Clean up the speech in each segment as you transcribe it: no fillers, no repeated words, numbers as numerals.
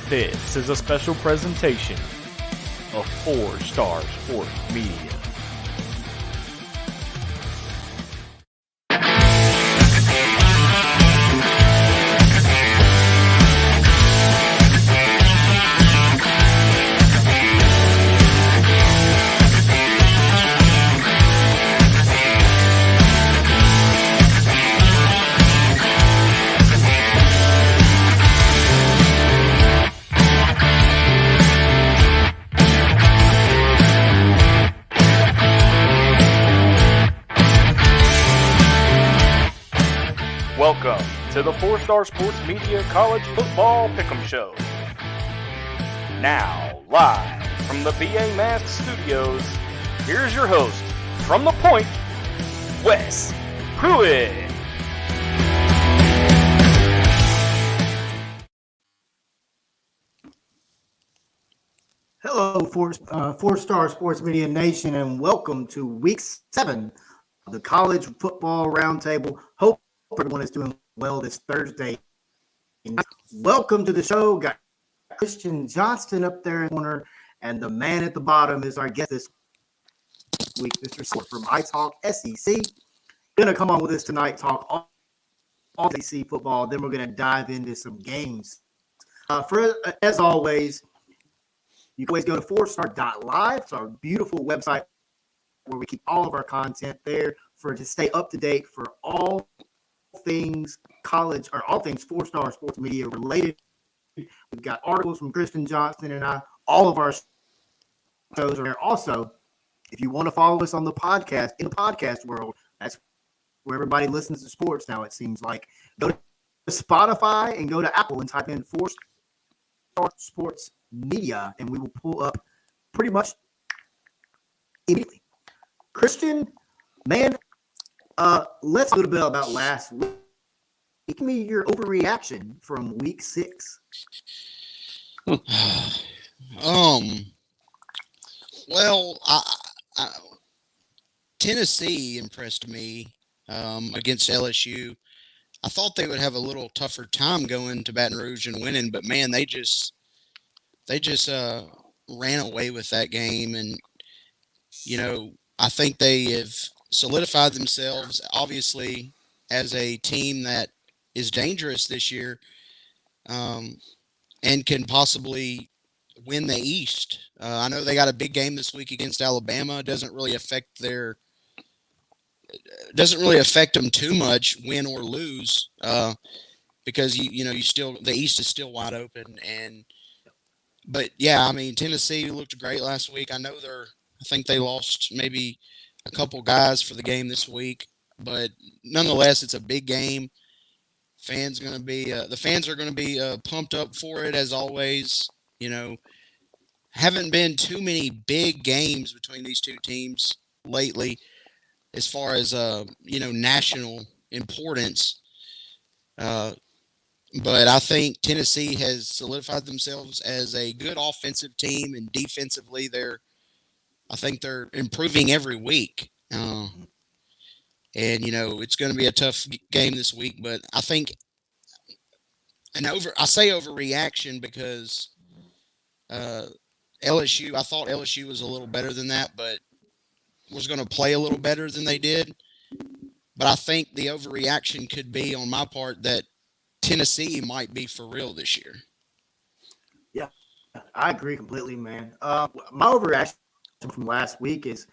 This is a special presentation of 4 Star Sports Media. Welcome to the 4 Star Sports Media College Football Pick'em Show. Now, live from the BA Mask Studios, here's your host, from the Point, Wes Pruitt. Hello, 4 Star Sports Media Nation, and welcome to Week 7 of the College Football Roundtable. Hope everyone is doing well this Thursday. Welcome to the show. Got Christian Johnston up there in the corner, and the man at the bottom is our guest this week, Mr. Scott from ITalkSEC. Going to come on with us tonight, talk all SEC football. Then we're going to dive into some games. As always, you can always go to 4star.live. It's our beautiful website where we keep all of our content there to stay up to date for all things college or all things 4 Star Sports Media related. We've got articles from Christian Johnston and I. All of our shows are there. Also, if you want to follow us on the podcast, in the podcast world, that's where everybody listens to sports now, it seems like. Go to Spotify and go to Apple and type in 4 Star Sports Media, and we will pull up pretty much immediately. Christian, man, let's talk a little bit about last week. Give me your overreaction from week 6. Well, Tennessee impressed me against LSU. I thought they would have a little tougher time going to Baton Rouge and winning, but man, they just ran away with that game, and I think they have solidified themselves, obviously, as a team that is dangerous this year, and can possibly win the East. I know they got a big game this week against Alabama. It doesn't really affect them too much, win or lose, because the East is still wide open. But yeah, I mean, Tennessee looked great last week. I think they lost maybe a couple guys for the game this week, but nonetheless, it's a big game. The fans are going to be pumped up for it as always. Haven't been too many big games between these two teams lately, as far as national importance. But I think Tennessee has solidified themselves as a good offensive team, and defensively, I think they're improving every week. And it's going to be a tough game this week, but I think I say overreaction because LSU, I thought LSU was a little better than that, but was going to play a little better than they did. But I think the overreaction could be on my part that Tennessee might be for real this year. Yeah, I agree completely, man. My overreaction from last week is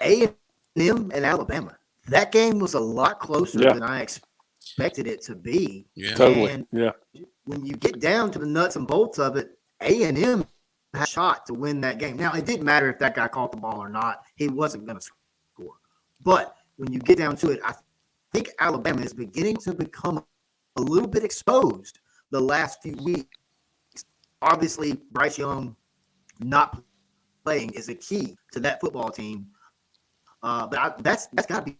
A&M and Alabama. That game was a lot closer than I expected it to be. Yeah, totally. And when you get down to the nuts and bolts of it, A&M had a shot to win that game. Now, it didn't matter if that guy caught the ball or not. He wasn't going to score. But when you get down to it, I think Alabama is beginning to become a little bit exposed the last few weeks. Obviously, Bryce Young not playing is a key to that football team. But that's got to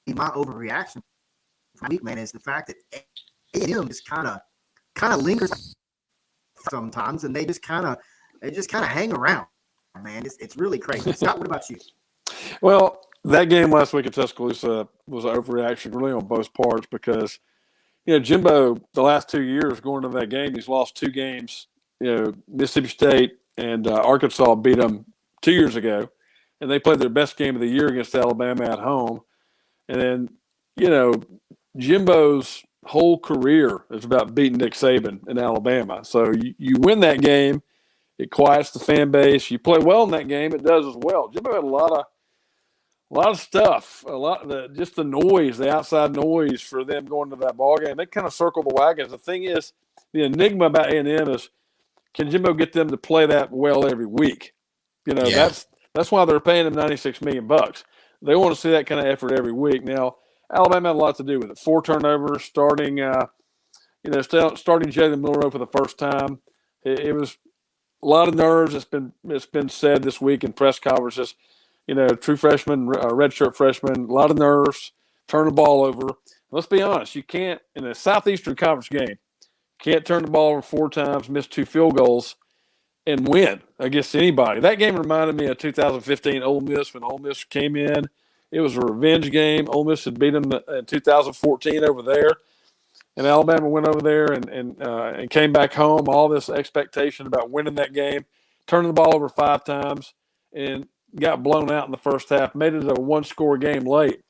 be my overreaction for the week, man, is the fact that A&M just kind of lingers sometimes, and they just kind of hang around, man. It's really crazy. Scott, what about you? Well, that game last week at Tuscaloosa was an overreaction really on both parts because, Jimbo, the last 2 years going to that game, he's lost 2 games. Mississippi State and Arkansas beat them 2 years ago, and they played their best game of the year against Alabama at home. And then, Jimbo's whole career is about beating Nick Saban in Alabama. So you win that game, it quiets the fan base. You play well in that game, it does as well. Jimbo had a lot of stuff, just the noise, the outside noise for them going to that ball game. They kind of circle the wagons. The thing is, the enigma about A&M is, can Jimbo get them to play that well every week? That's why they're paying him $96 million. They want to see that kind of effort every week. Now, Alabama had a lot to do with it. 4 turnovers, starting Jalen Milroe for the first time. It was a lot of nerves. It's been said this week in press conferences. True freshman, redshirt freshman, a lot of nerves, turn the ball over. Let's be honest, you can't, in a Southeastern Conference game, can't turn the ball over 4 times, miss 2 field goals, and win against anybody. That game reminded me of 2015 Ole Miss when Ole Miss came in. It was a revenge game. Ole Miss had beat them in 2014 over there, and Alabama went over there and came back home. All this expectation about winning that game, turning the ball over 5 times, and got blown out in the first half. Made it a 1-score game late,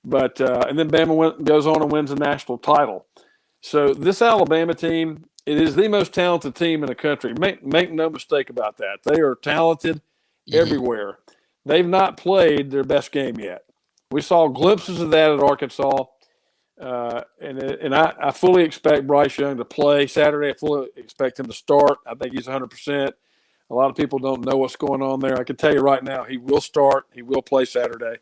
but and then Bama goes on and wins the national title. So this Alabama team, it is the most talented team in the country. Make no mistake about that. They are talented everywhere. They've not played their best game yet. We saw glimpses of that at Arkansas, and I fully expect Bryce Young to play Saturday. I fully expect him to start. I think he's 100%. A lot of people don't know what's going on there. I can tell you right now, he will start. He will play Saturday.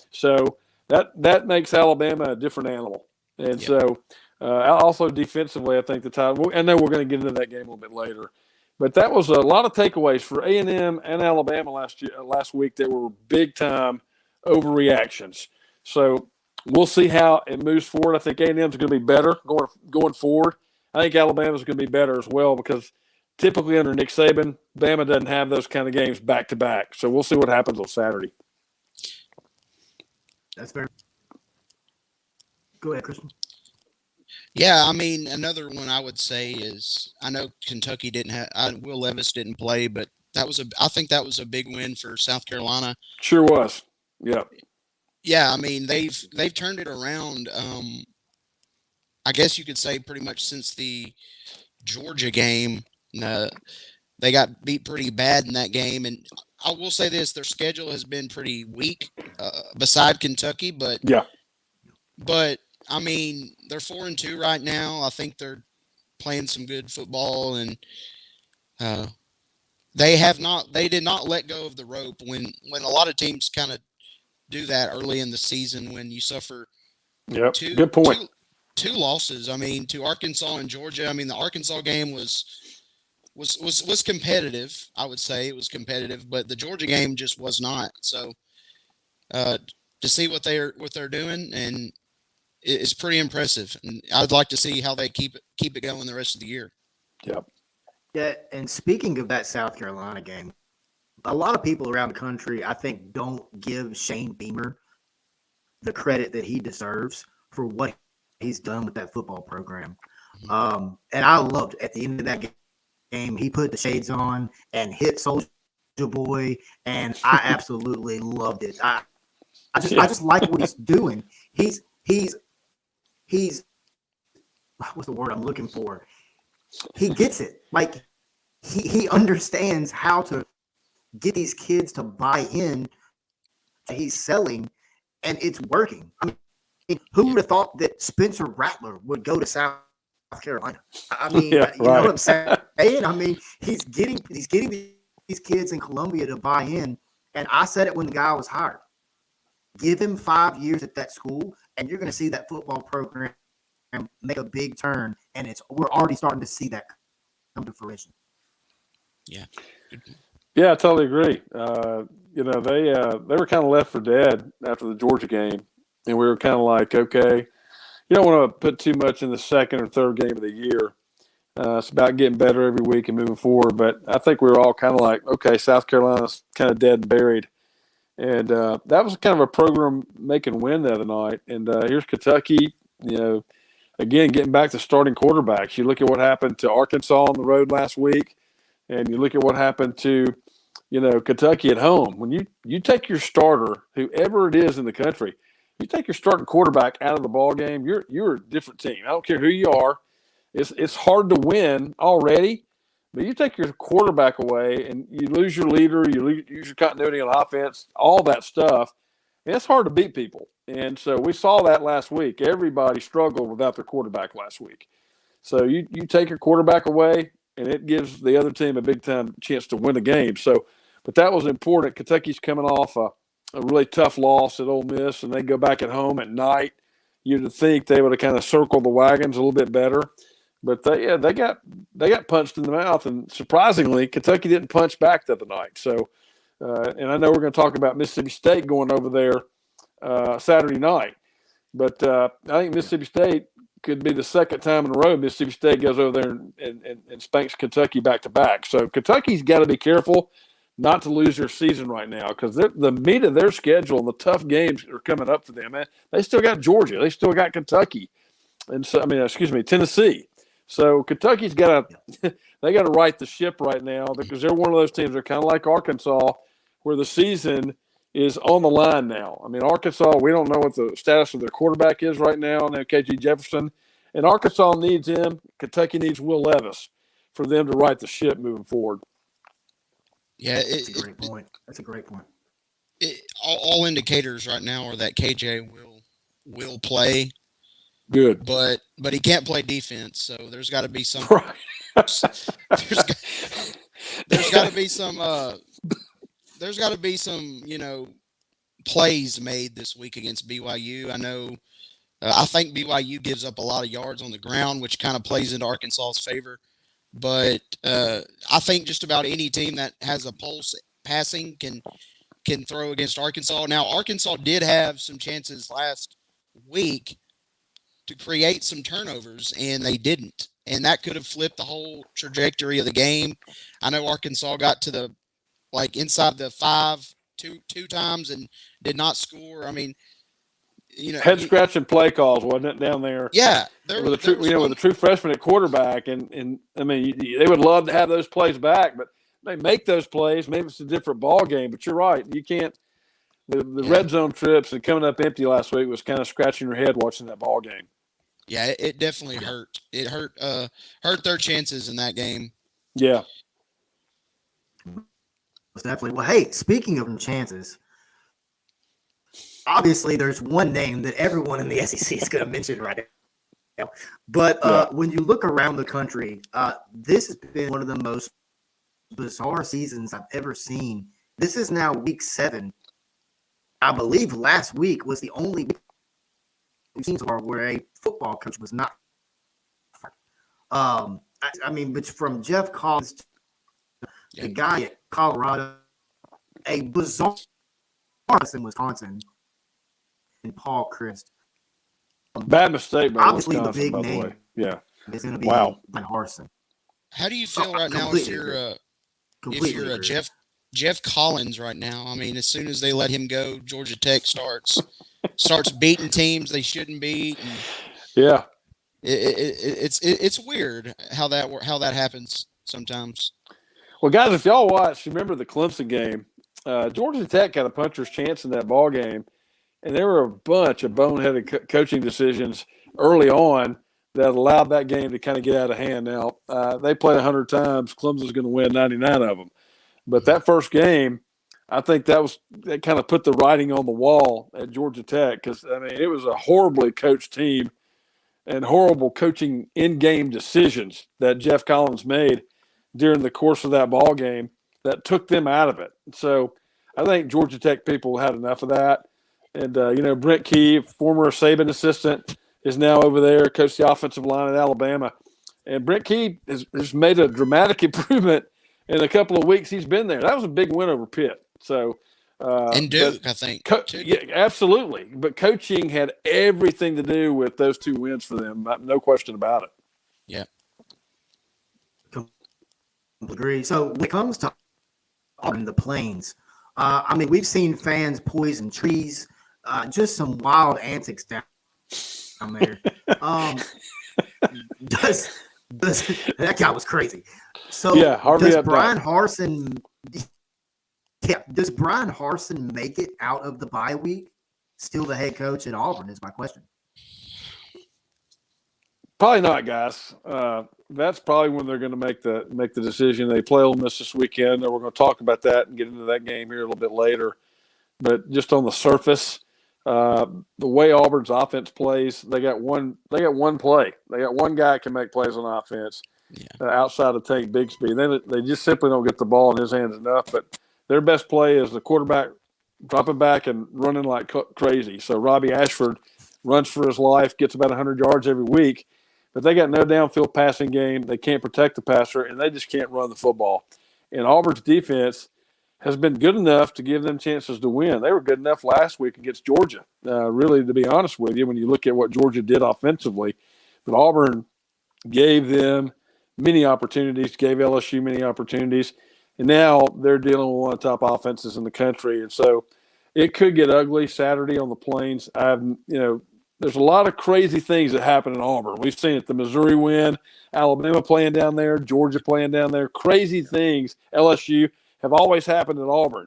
So that makes Alabama a different animal. And so also defensively, I think the title. I know we're going to get into that game a little bit later, but that was a lot of takeaways for A&M and Alabama last week that were big time overreactions. So we'll see how it moves forward. I think A&M is going to be better going forward. I think Alabama is going to be better as well because typically under Nick Saban, Bama doesn't have those kind of games back to back. So we'll see what happens on Saturday. That's fair. Go ahead, Christian. Yeah, I mean, another one I would say is, I know Kentucky didn't have, Will Levis didn't play, but I think that was a big win for South Carolina. Sure was. Yeah. Yeah, I mean, they've turned it around. I guess you could say pretty much since the Georgia game. They got beat pretty bad in that game, and I will say this: their schedule has been pretty weak, beside Kentucky. But I mean, they're 4-2 right now. I think they're playing some good football, and they did not let go of the rope when a lot of teams kind of do that early in the season when you suffer. Yep. Good point. Two losses. I mean, to Arkansas and Georgia. I mean, the Arkansas game was competitive. I would say it was competitive, but the Georgia game just was not. So to see what they're doing, and it's pretty impressive. And I'd like to see how they keep it going the rest of the year. Yep. Yeah, and speaking of that South Carolina game, a lot of people around the country, I think, don't give Shane Beamer the credit that he deserves for what he's done with that football program. And I loved at the end of that game, he put the shades on and hit Soulja Boy, and I absolutely loved it. I just like what he's doing. He's what's the word I'm looking for? He gets it. Like he understands how to get these kids to buy in. He's selling, and it's working. I mean, who would have thought that Spencer Rattler would go to South Carolina? I mean, you know what I'm saying? I mean, he's getting these kids in Columbia to buy in. And I said it when the guy was hired. Give him 5 years at that school, and you're going to see that football program make a big turn. And we're already starting to see that come to fruition. Yeah. Yeah, I totally agree. They were kind of left for dead after the Georgia game, and we were kind of like, okay, you don't want to put too much in the second or third game of the year. It's about getting better every week and moving forward. But I think we were all kind of like, okay, South Carolina's kind of dead and buried. And that was kind of a program-making win the other night. And here's Kentucky. again, getting back to starting quarterbacks, you look at what happened to Arkansas on the road last week, and you look at what happened to, Kentucky at home. When you take your starter, whoever it is in the country, you take your starting quarterback out of the ball game, you're a different team. I don't care who you are. It's hard to win already, but you take your quarterback away and you lose your leader, you lose your continuity on offense, all that stuff. And it's hard to beat people. And so we saw that last week. Everybody struggled without their quarterback last week. So you take your quarterback away, and it gives the other team a big-time chance to win the game. So, but that was important. Kentucky's coming off a really tough loss at Ole Miss, and they go back at home at night. You'd think they would have kind of circled the wagons a little bit better. But they got punched in the mouth, and surprisingly, Kentucky didn't punch back the other night. So, and I know we're going to talk about Mississippi State going over there Saturday night, but I think Mississippi State could be the second time in a row Mississippi State goes over there and spanks Kentucky back to back. So Kentucky's got to be careful not to lose their season right now, because the meat of their schedule and the tough games are coming up for them. Man, they still got Georgia, they still got Kentucky, and so Tennessee. So Kentucky's got to they got to right the ship right now, because they're one of those teams that are kind of like Arkansas, where the season is on the line now. I mean, Arkansas, we don't know what the status of their quarterback is right now. I know KG Jefferson, and Arkansas needs him. Kentucky needs Will Levis for them to right the ship moving forward. Yeah, that's a great point. That's a great point. All indicators right now are that KJ will play. Good, but he can't play defense, so there's got to be some. Right. there's got to be some. There's got to be some, plays made this week against BYU. I know. I think BYU gives up a lot of yards on the ground, which kind of plays into Arkansas's favor. But I think just about any team that has a pulse passing can throw against Arkansas. Now, Arkansas did have some chances last week to create some turnovers, and they didn't. And that could have flipped the whole trajectory of the game. I know Arkansas got to the inside the 5 two times and did not score. I mean, head scratching play calls, wasn't it, down there? Yeah, with a true freshman at quarterback, and I mean, they would love to have those plays back, but they make those plays. Maybe it's a different ball game, but you're right. You can't. The red zone trips and coming up empty last week was kind of scratching your head watching that ball game. Yeah, it definitely hurt. It hurt their chances in that game. Yeah. Definitely. Well, hey, speaking of chances, obviously there's one name that everyone in the SEC is going to mention right now. But when you look around the country, this has been one of the most bizarre seasons I've ever seen. This is now week 7. I believe last week was the only week we've seen so far where a football coach was not. But from Jeff Collins to the guy at Colorado, a bizarre in Wisconsin, and Paul Christ. Bad mistake by obviously Wisconsin, the big by the name. way. Yeah, it's going to be Ben Harsin. How do you feel right now if you're a Jeff Collins right now? I mean, as soon as they let him go, Georgia Tech starts beating teams they shouldn't beat. And yeah, it's weird how that happens sometimes. Well, guys, if y'all watch, remember the Clemson game? Georgia Tech got a puncher's chance in that ball game, and there were a bunch of boneheaded coaching decisions early on that allowed that game to kind of get out of hand. Now, they played 100 times. Clemson's going to win 99 of them. But that first game, I think that kind of put the writing on the wall at Georgia Tech, because, I mean, it was a horribly coached team and horrible coaching in-game decisions that Jeff Collins made during the course of that ball game that took them out of it. So I think Georgia Tech people had enough of that. And, Brent Key, former Saban assistant, is now over there, coached the offensive line at Alabama. And Brent Key has made a dramatic improvement in a couple of weeks he's been there. That was a big win over Pitt. So, and Duke, I think. Yeah, absolutely. But coaching had everything to do with those 2 wins for them. No question about it. Yeah. Agree. So when it comes to the Plains, we've seen fans poison trees, just some wild antics down there. does that guy was crazy. So Yeah, Harvey does Updike. Brian Harsin? Yeah, does Brian Harsin make it out of the bye week? Still the head coach at Auburn is my question. Probably not, guys. That's probably when they're going to make the decision. They play Ole Miss this weekend, and we're going to talk about that and get into that game here a little bit later. But just on the surface, the way Auburn's offense plays, they got one play. They got one guy that can make plays on offense outside of Tank Bigsby. Then they just simply don't get the ball in his hands enough. But their best play is the quarterback dropping back and running like crazy. So Robbie Ashford runs for his life, gets about 100 yards every week. But they got no downfield passing game. They can't protect the passer, and they just can't run the football. And Auburn's defense has been good enough to give them chances to win. They were good enough last week against Georgia, really, to be honest with you, when you look at what Georgia did offensively. But Auburn gave them many opportunities, gave LSU many opportunities, and now they're dealing with one of the top offenses in the country. And so it could get ugly Saturday on the Plains. There's a lot of crazy things that happen in Auburn. We've seen it, the Missouri win, Alabama playing down there, Georgia playing down there. Crazy things, LSU, have always happened at Auburn.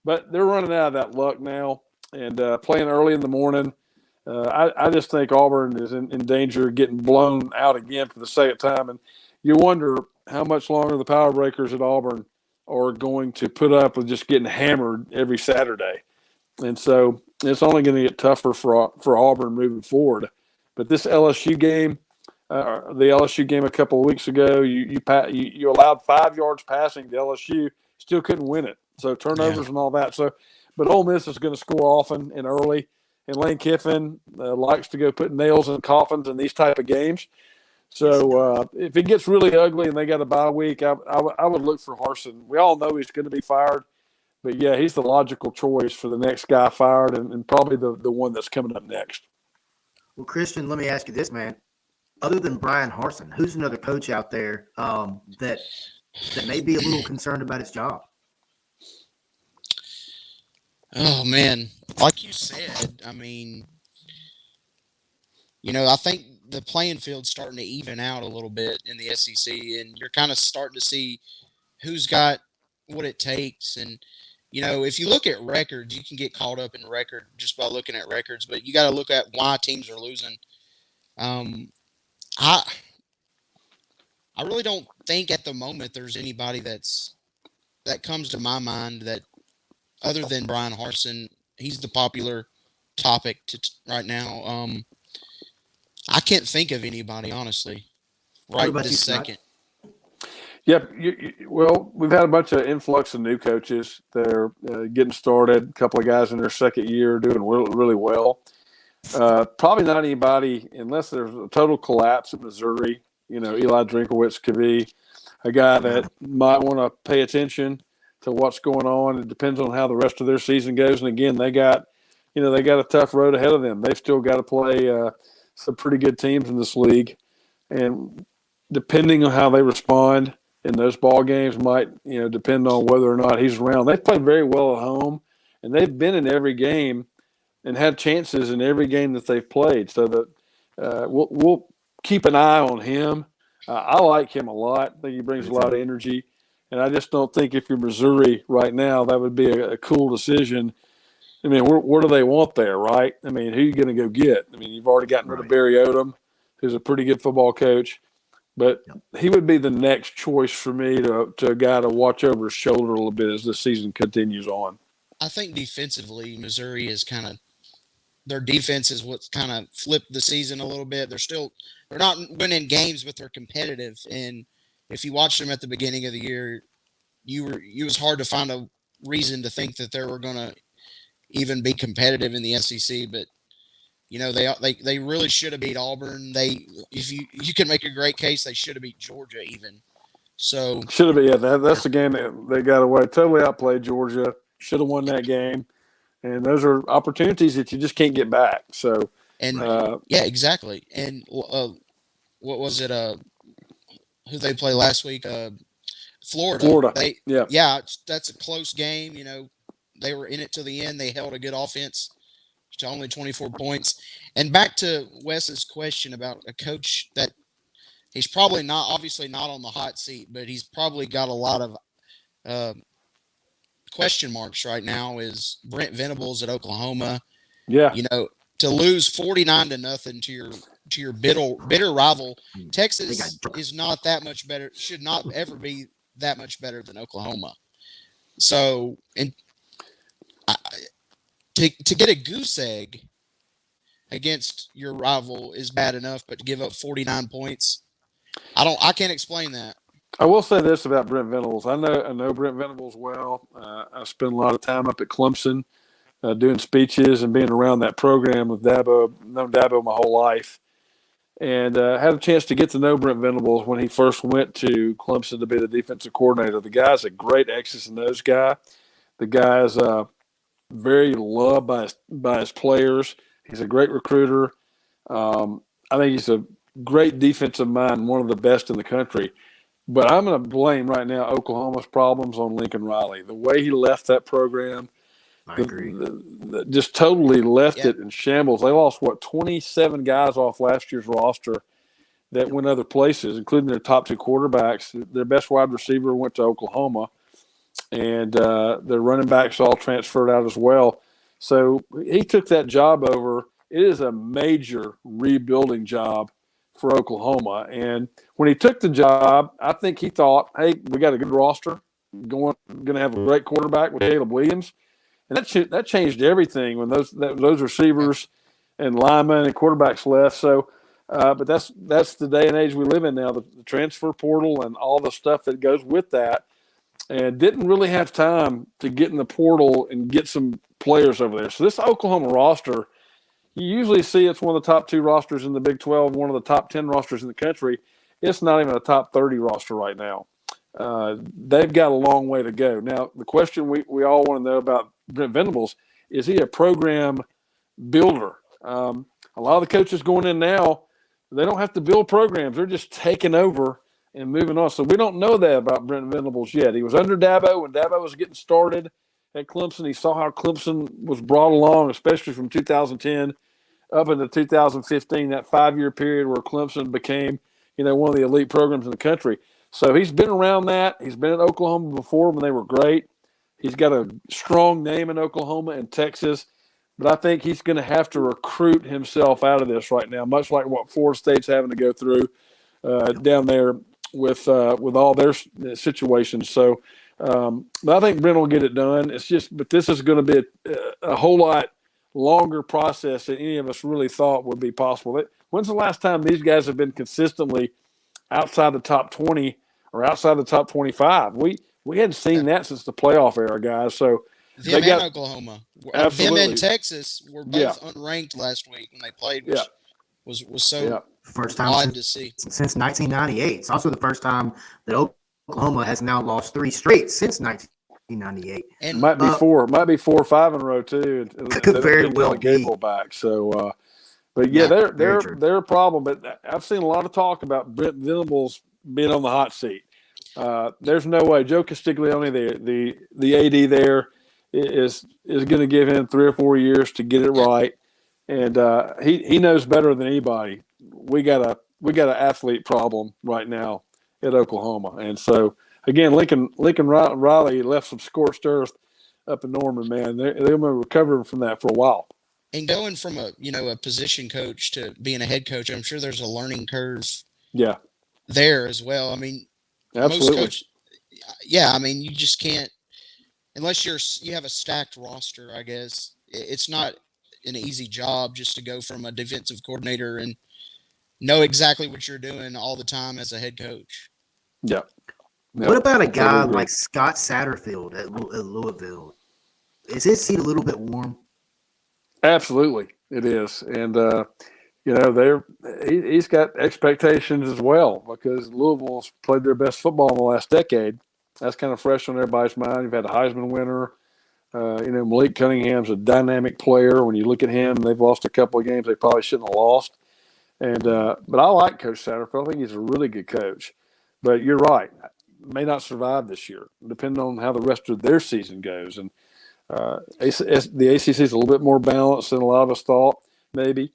But they're running out of that luck now and playing early in the morning. I just think Auburn is in danger of getting blown out again for the second time. And you wonder how much longer the Power Breakers at Auburn are going to put up with just getting hammered every Saturday. And so it's only going to get tougher for Auburn moving forward. But this LSU game, the LSU game a couple of weeks ago, you allowed 5 yards passing to LSU, still couldn't win it. So turnovers and all that. So, but Ole Miss is going to score often and early. And Lane Kiffin likes to go put nails in coffins in these type of games. So if it gets really ugly and they got a bye week, I would look for Harsin. We all know he's going to be fired. But, yeah, he's the logical choice for the next guy fired and probably the one that's coming up next. Well, Christian, let me ask you this, man. Other than Brian Harsin, who's another coach out there that may be a little concerned about his job? Oh, man. Like you said, I mean, I think the playing field's starting to even out a little bit in the SEC, and you're kind of starting to see who's got what it takes. And, if you look at records, you can get caught up in record just by looking at records, but you got to look at why teams are losing. I really don't think at the moment there's anybody that comes to my mind that other than Brian Harsin, he's the popular topic right now. I can't think of anybody, honestly, right this second. Yep. Well, we've had a bunch of influx of new coaches. They're getting started. A couple of guys in their second year doing really well. Probably not anybody, unless there's a total collapse at Missouri. Eli Drinkowitz could be a guy that might want to pay attention to what's going on. It depends on how the rest of their season goes. And again, they got a tough road ahead of them. They've still got to play some pretty good teams in this league. And depending on how they respond in those ball games might, depend on whether or not he's around. They've played very well at home, and they've been in every game and had chances in every game that they've played. So that we'll keep an eye on him. I like him a lot. I think he brings a lot of energy. And I just don't think if you're Missouri right now, that would be a cool decision. I mean, where do they want there, right? I mean, who are you going to go get? I mean, you've already gotten rid of Barry Odom, who's a pretty good football coach. But he would be the next choice for me to a guy to watch over his shoulder a little bit as the season continues on. I think defensively, Missouri is their defense is what's kind of flipped the season a little bit. They're not winning games, but they're competitive. And if you watched them at the beginning of the year, it was hard to find a reason to think that they were going to even be competitive in the SEC. But they really should have beat Auburn. If you can make a great case, they should have beat Georgia even. So should have been. Yeah, that's the game that they got away. Totally outplayed Georgia. Should have won that game. And those are opportunities that you just can't get back. So yeah, exactly. And what was it? Who they play last week? Florida. That's a close game. They were in it to the end. They held a good offense to only 24 points. And back to Wes's question about a coach that he's probably not, obviously not on the hot seat, but he's probably got a lot of question marks right now. Is Brent Venables at Oklahoma? Yeah. You know, to lose 49-0 to your bitter rival, Texas is not that much better. Should not ever be that much better than Oklahoma. So, and to get a goose egg against your rival is bad enough, but to give up 49 points, I can't explain that. I will say this about Brent Venables. I know Brent Venables well. I spent a lot of time up at Clemson doing speeches and being around that program with Dabo. I've known Dabo my whole life. And had a chance to get to know Brent Venables when he first went to Clemson to be the defensive coordinator. The guy's a great X's and O's guy. The guy's very loved by his players. He's a great recruiter. I think he's a great defensive mind, one of the best in the country. But I'm going to blame right now Oklahoma's problems on Lincoln Riley. The way he left that program, I agree. Just totally left it in shambles. They lost, 27 guys off last year's roster that went other places, including their top two quarterbacks. Their best wide receiver went to Oklahoma, and their running backs all transferred out as well. So he took that job over. It is a major rebuilding job for Oklahoma. And when he took the job, I think he thought, hey, we got a good roster, going to have a great quarterback with Caleb Williams. And that changed everything when those receivers and linemen and quarterbacks left. So, but that's the day and age we live in now, the transfer portal and all the stuff that goes with that. And didn't really have time to get in the portal and get some players over there. So this Oklahoma roster, you usually see it's one of the top 2 rosters in the Big 12, one of the top 10 rosters in the country. It's not even a top 30 roster right now. They've got a long way to go. Now, the question we all want to know about Brent Venables, is he a program builder? A lot of the coaches going in now, they don't have to build programs. They're just taking over and moving on. So we don't know that about Brent Venables yet. He was under Dabo when Dabo was getting started at Clemson. He saw how Clemson was brought along, especially from 2010 up into 2015, that 5-year period where Clemson became, one of the elite programs in the country. So he's been around that. He's been at Oklahoma before when they were great. He's got a strong name in Oklahoma and Texas, but I think he's going to have to recruit himself out of this right now, much like what Florida State's having to go through down there with all their situations. So, but I think Brent will get it done. But this is going to be a whole lot longer process than any of us really thought would be possible. When's the last time these guys have been consistently outside the top 20 or outside the top 25? We hadn't seen that since the playoff era, guys. So them and Oklahoma, absolutely. Them and Texas were both unranked last week when they played, which was so first time odd to see since 1998. It's also the first time that Oklahoma has now lost 3 straight since 1998. And might be 4 or 5 in a row too. Could very well be Gabriel back. So, but they're a problem. But I've seen a lot of talk about Brent Venables being on the hot seat. There's no way. Joe Castiglione, the AD there, is going to give him 3 or 4 years to get it right, and he knows better than anybody. We got an athlete problem right now at Oklahoma, and so again, Lincoln Riley left some scorched earth up in Norman. Man, they're going to be recovering from that for a while. And going from a position coach to being a head coach, I'm sure there's a learning curve. Yeah, there as well. I mean, absolutely. Most coach, you just can't unless you have a stacked roster. I guess it's not an easy job just to go from a defensive coordinator and know exactly what you're doing all the time as a head coach. Yeah. What about a guy like Scott Satterfield at Louisville? Is his seat a little bit warm? Absolutely, it is, and he's got expectations as well because Louisville's played their best football in the last decade. That's kind of fresh on everybody's mind. You've had a Heisman winner. Malik Cunningham's a dynamic player. When you look at him, they've lost a couple of games they probably shouldn't have lost. And but I like Coach Satterfield. I think he's a really good coach. But you're right. May not survive this year, depending on how the rest of their season goes. And the ACC is a little bit more balanced than a lot of us thought, maybe.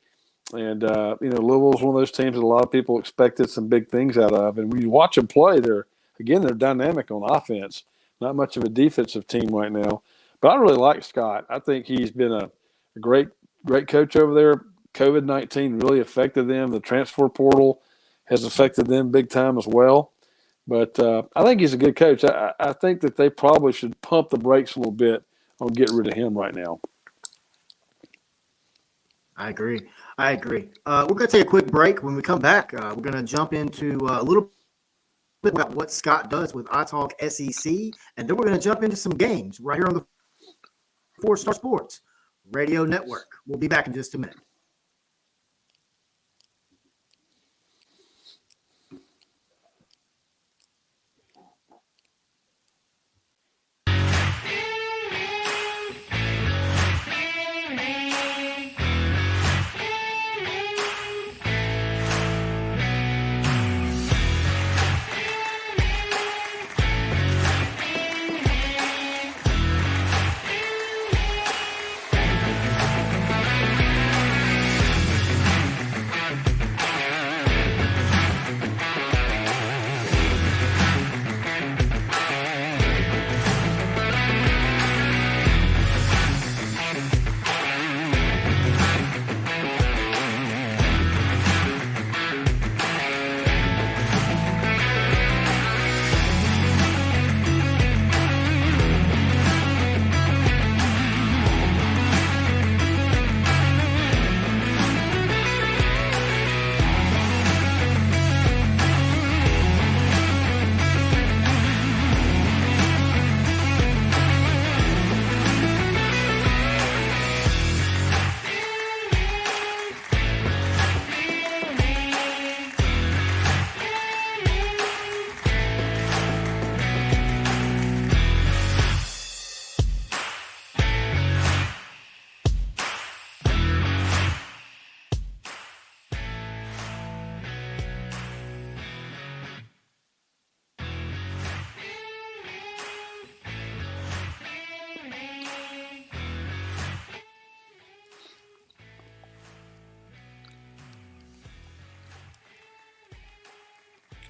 And, Louisville's one of those teams that a lot of people expected some big things out of. And when you watch them play, they're dynamic on offense. Not much of a defensive team right now. But I really like Scott. I think he's been a great coach over there. COVID-19 really affected them. The transfer portal has affected them big time as well. But I think he's a good coach. I think that they probably should pump the brakes a little bit on getting rid of him right now. I agree. We're going to take a quick break. When we come back, we're going to jump into a little bit about what Scott does with ITalkSEC, and then we're going to jump into some games right here on the 4-Star Sports Radio Network. We'll be back in just a minute.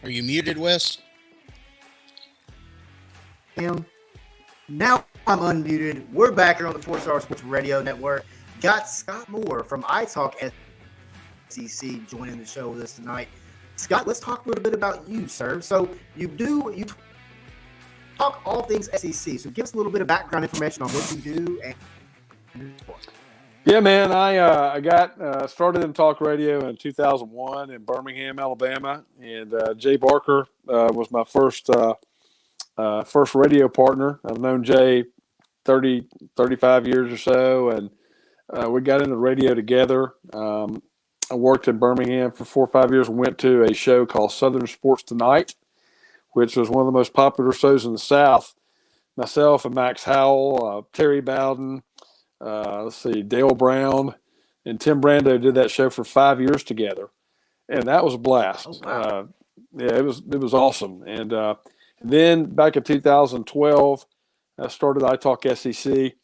Are you muted, Wes? Now I'm unmuted. We're back here on the 4-Star Sports Radio Network. Got Scott Moore from iTalkSEC joining the show with us tonight. Scott, let's talk a little bit about you, sir. So you talk all things SEC. So give us a little bit of background information on what you do. Yeah, man. I got started in talk radio in 2001 in Birmingham, Alabama, and Jay Barker was my first radio partner. I've known Jay 35 years or so, and we got into radio together. I worked in Birmingham for 4 or 5 years and went to a show called Southern Sports Tonight, which was one of the most popular shows in the South. Myself and Max Howell, Terry Bowden, Dale Brown, and Tim Brando did that show for 5 years together, and that was a blast. Oh, wow. It was awesome. And then back in 2012, I started iTalkSEC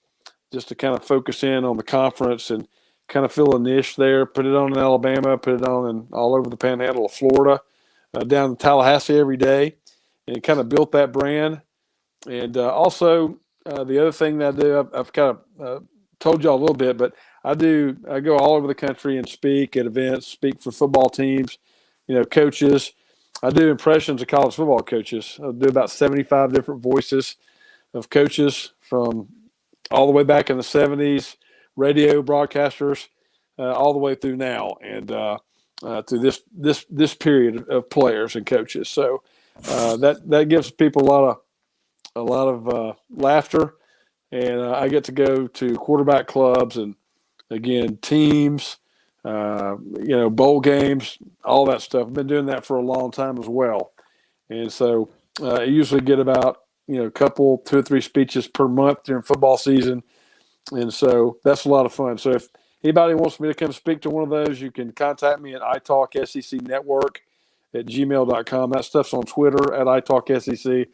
just to kind of focus in on the conference and kind of fill a niche there. Put it on in Alabama, put it on in all over the Panhandle of Florida, down in Tallahassee every day, and kind of built that brand. And also the other thing that I do, I've kind of told y'all a little bit, but I go all over the country and speak at events, speak for football teams, coaches. I do impressions of college football coaches. I do about 75 different voices of coaches from all the way back in the 70s, radio broadcasters, all the way through now, and to this period of players and coaches. So that gives people a lot of laughter. And I get to go to quarterback clubs and, again, teams, bowl games, all that stuff. I've been doing that for a long time as well. And so I usually get about, a couple, 2 or 3 speeches per month during football season. And so that's a lot of fun. So if anybody wants me to come speak to one of those, you can contact me at italksecnetwork@gmail.com. That stuff's on Twitter at italksec.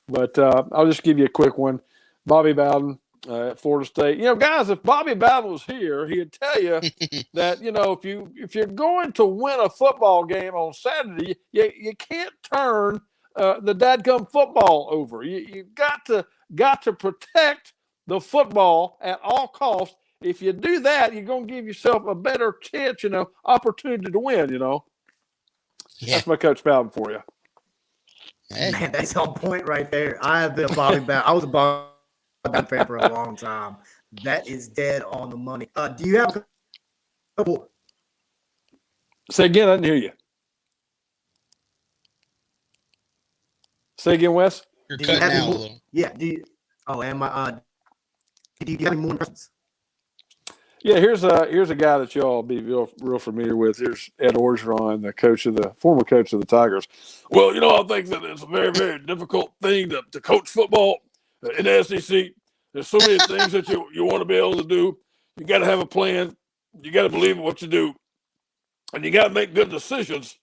But I'll just give you a quick one. Bobby Bowden, at Florida State. Guys, if Bobby Battle was here, he'd tell you that if you're going to win a football game on Saturday, you can't turn the dadgum football over. You got to protect the football at all costs. If you do that, you're going to give yourself a better chance, opportunity to win. Yeah. That's my Coach Bowden for you. Hey. Man, that's on point right there. I have been a Bobby Bowden. I was a Bobby Bowden fan for a long time. That is dead on the money. Do you have a couple? Say again, I didn't hear you. Say again, Wes. You're Do you cutting have out a any little. Yeah. Do you? Oh, am I? Do you have any more questions? Yeah, here's a guy that y'all be real familiar with. Here's Ed Orgeron, the former coach of the Tigers. Well, I think that it's a very, very difficult thing to coach football in the SEC. There's so many things that you want to be able to do. You got to have a plan. You got to believe in what you do, and you got to make good decisions